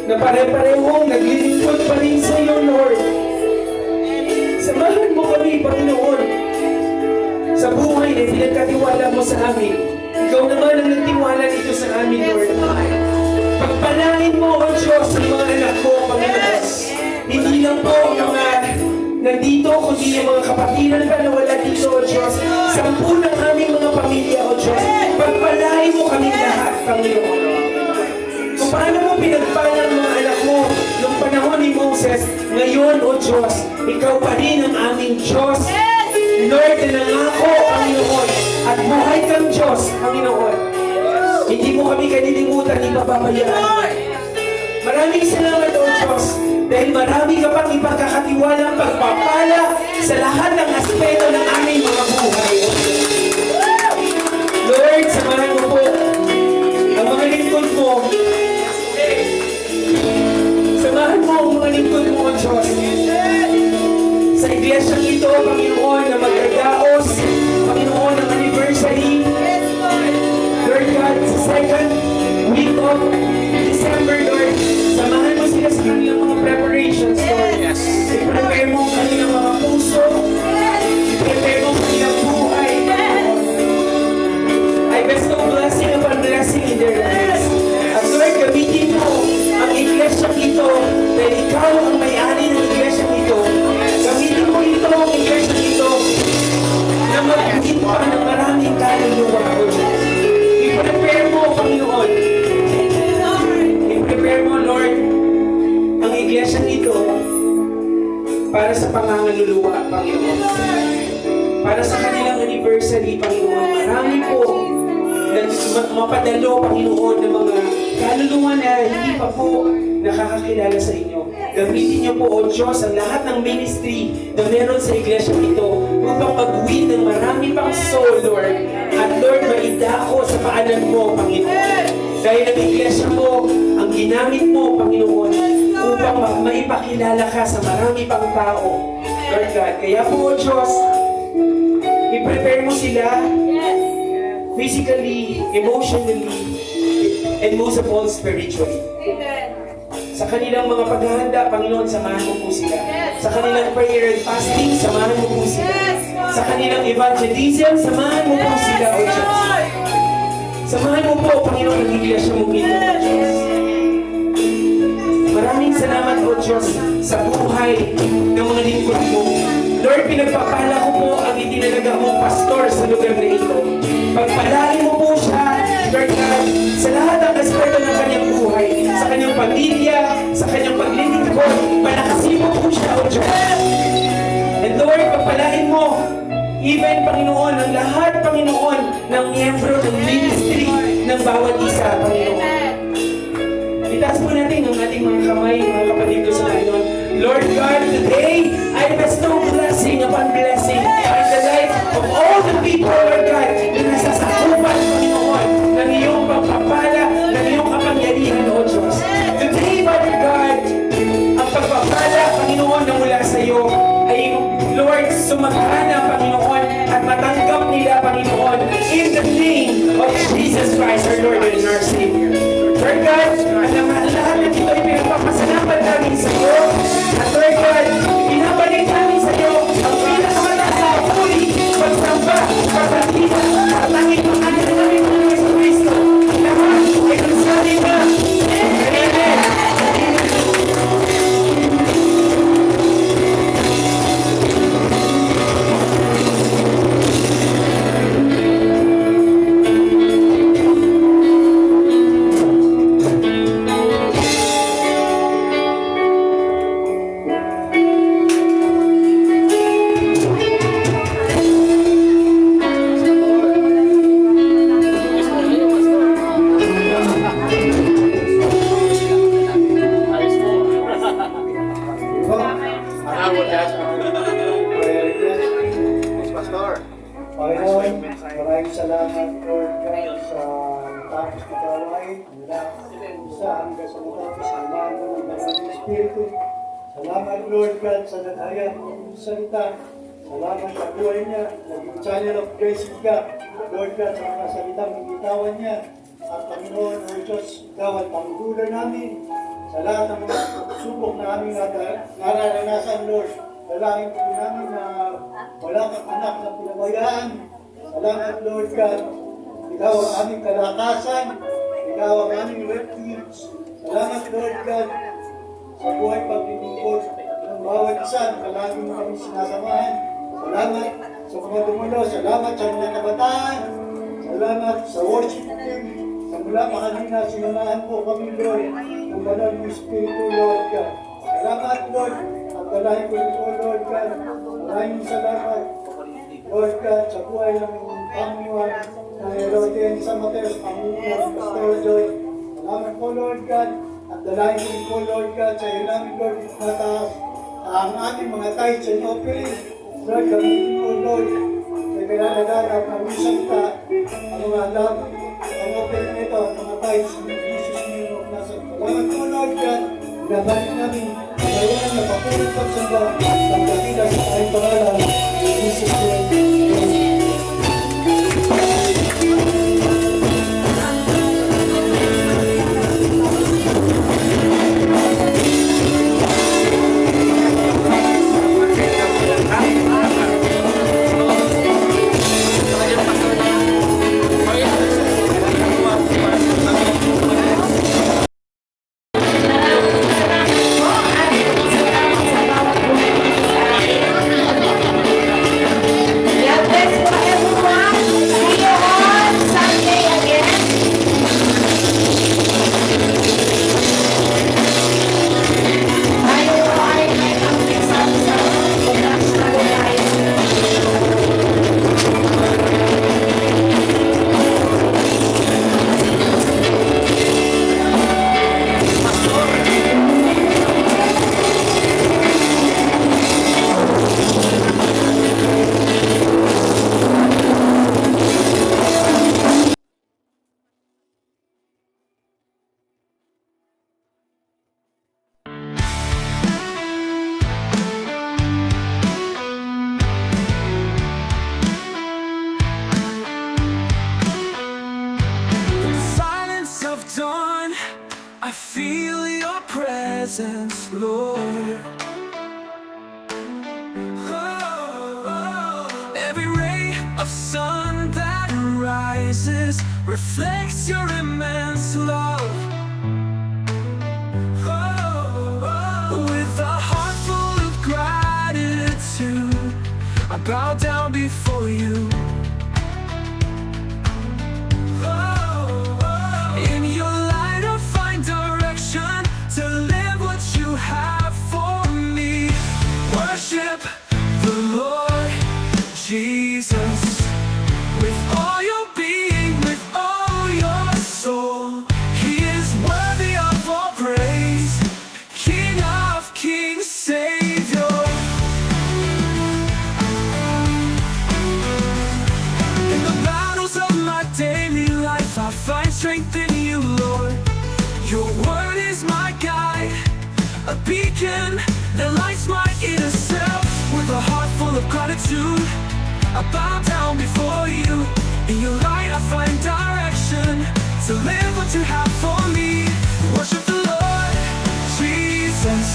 na pare-parehong naglilingkod pa rin sa iyo, Lord. Samahan mo kami, Panginoon, sa buhay na pinagkatiwala mo sa amin. Ikaw naman ang nagtiwala dito sa amin, Lord. Pagpalain mo, O Diyos, ang mga anak ko, Panginoon. Hindi lang po ang mga nandito, kundi ang mga kapatiran pa na wala dito, O Diyos. 10 ng aming mga pamilya, O Diyos. Pagpalain mo kami lahat, Panginoon. Kung paano mo pinagpala ang mga anak mo noong panahon ni Moses, ngayon, O Diyos, ikaw pa rin ang aming Diyos. Lord, na nangako, Panginoon, at buhay kang Diyos, Panginoon. Hindi mo kami kalilimutan, ipababayaan. Maraming salamat, O Diyos, dahil marami ka pang ipagkakatiwalang pagpapala sa lahat ng aspeto ng aming mga buhay. Lord, samahan mo po ang mga lingkod mo. Samahan mo ang mga lingkod mo, O Diyos. Sa iglesyang ito, Panginoon, na magdadaos, Panginoon, ang anniversary. Lord God, sa second week of December, Lord, samahan mo sila sa kanilang mga preparations, Lord. I-prepare mo ang kanilang mga puso. I-prepare mo ang kanilang buhay. I bestow blessing upon blessing in their lives. At Lord, gamitin mo ang iglesyang ito dahil ikaw ang may-ari ng iglesyang ito. Gamitin mo ito ang iglesyang ito na magiging pa ng maraming kaluluwa, O Diyos. I-prepare mo, Panginoon. I-prepare mo, Lord, ang iglesyang ito para sa pangangaluluwa, Panginoon. Para sa kanilang anniversary, Panginoon. Marami po na mapadalo, Panginoon, ng mga kaluluwa na hindi pa po nakakakilala sa inyo. Gamitin niyo po, O Diyos, ang lahat ng ministry na meron sa iglesia ito upang mag-win ng marami pang soul, Lord. At Lord, maidako sa paanan mo, Panginoon. Dahil ang iglesia mo, ang ginamit mo, Panginoon, upang maipakilala ka sa marami pang tao. Lord God, kaya po, O Diyos, i-prepare mo sila physically, emotionally, and most of all, spiritually. Sa kanilang mga paghahanda, Panginoon, samahan mo po sila. Sa kanilang prayer and fasting, samahan mo po sila. Sa kanilang evangelism, samahan mo po sila, O Diyos. Samahan mo po, Panginoon, ang iglesia mo ito, O Diyos. Maraming salamat, O Diyos, sa buhay ng mga lingkod mo. Lord, pinagpapala ko po ang itinalaga mong pastor sa lugar na ito. Pagpalain mo po siya, Lord God, sa lahat ng aspeto ng kanyang buhay, sa kanyang pamilya, sa kanyang paglilingkod, palakasin mo po siya, O Diyos. And Lord, pagpalain mo, even, Panginoon, ang lahat, Panginoon, ng miyembro ng ministry ng bawat isa, Panginoon. Itaas po natin ang ating mga kamay, mga kapatid ko sa Panginoon. Lord God, today, I bestow blessing upon blessing in the life of all the people, Lord God, na nasasakupan, Panginoon, ng iyong pagpapala, ng iyong kapangyarihan, O Diyos. Today, Father God, ang pagpapala, Panginoon, na mula sa iyo ay, Lord, sumagana, Panginoon, at matanggap nila, Panginoon, in the name of Jesus Christ, our Lord and our Savior. Lord God, alam na lahat ng ito ay pinagpapasalamat namin sa iyo. At Lord God, pinabalik namin sa iyo ang pinakamataas na puri, pagsamba, pagkakita, at langit ng ating namin ng Yesu Cristo. Lahat ay kansanin na. Amen. hanggang sa matapos ang lahat ng banal na Espiritu. Salamat, Lord God, sa nadaya ng salita. Salamat sa buhay niya, naging channel of grace ka. Lord God, sa mga salitang binitawan niya. At Panginoon, O Diyos, ikaw ang panggulan namin sa lahat ng mga subok na aming nararanasan, Lord. Dalangin po namin na wala kang anak na pinabayaan. Salamat, Lord God. Ikaw ang aming kalakasan. Ikaw ang aming refuge. Salamat, Lord God, sa buhay paglilingkod ng bawat isa na palagi mo kami sinasamahan. Salamat sa mga dumulo. Salamat sa mga kabataan. Salamat sa worship team. Sa mula pa kanina, sinamahan po kami, Lord, ng banal ng Espiritu, Lord God. Salamat, Lord. At dalahin ko rin po, Lord God. Maraming salamat, Lord God, sa buhay ng Panginoon na Herodian sa Mateos, Panginoon, Pastor Joy. Salamat po, Lord God. At dalahin ko rin po, Lord God, sa ilang Lord mataas ang aming mga tithes and offerings. Lord, gamitin po, Lord, may pinalagaan ang isang ka, ang mga love, ang offering nito, ang mga tithes, ni Jesus nyo, nasa salamat po, Lord God. Gabalik namin, ngayon na papulit pagsamba, ang dakila sa tayong pangalan, Jesus name. God bless you everyone. See you on Sunday again. Tayo ay may pagkisal sa pagkas na tayo. Silence of dawn, I feel your presence, Lord. Oh, every ray of sun that rises reflects your immense love. Oh, with a heart full of gratitude, I bow down before you. In your light I find direction to live what you have for me. Worship the Lord Jesus with all your being, with all your soul. He is worthy of all praise, King of kings, Savior. In the battles of my daily life, I find strength in you, Lord. Your word is my guide, a beacon that lights my inner self. With a heart full of gratitude, I bow down before you. In your light I find direction to live what you have for me. Worship the Lord Jesus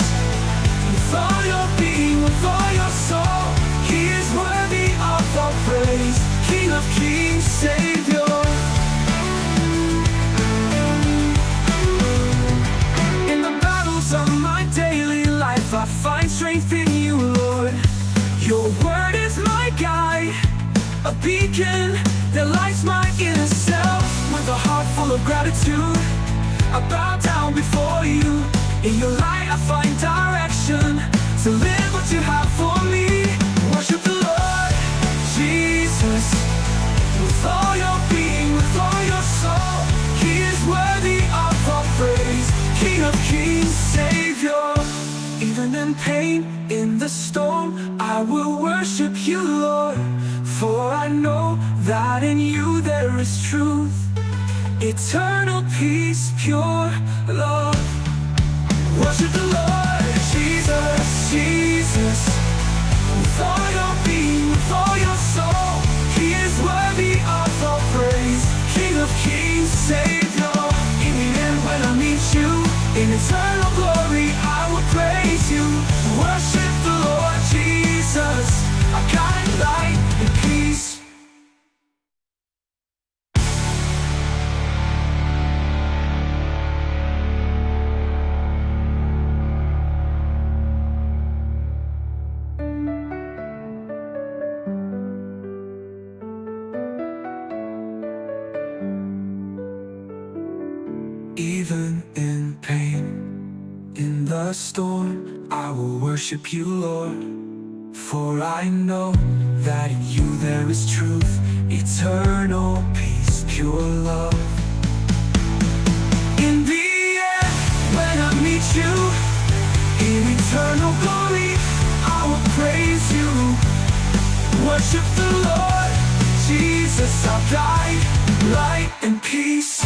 with all your being, with all your soul. He is worthy of all praise, King of kings, Savior. In the battles of my daily life, I find strength in you, Lord. Your word is my guide, a beacon that lights my inner self. With a heart full of gratitude, I bow down before you. In your light I find direction to live what you have for me. Worship the Lord Jesus with all your being, with all your soul. He is worthy of all praise, King of kings, Savior. Even in pain, in the storm, I will worship you, Lord. For I know that in you there is truth, eternal peace, pure love. Worship the Lord, Jesus, Jesus. With all your being, with all your soul, He is worthy of all praise. King of kings, Savior. In the end, when I meet you, in eternal glory, I will praise you. Worship the Lord Jesus, our kind light and peace. Even in pain, in the storm, I will worship you, Lord. For I know that in you there is truth, eternal peace, pure love. In the end, when I meet you, in eternal glory, I will praise you. Worship the Lord, Jesus, our guide, light and peace.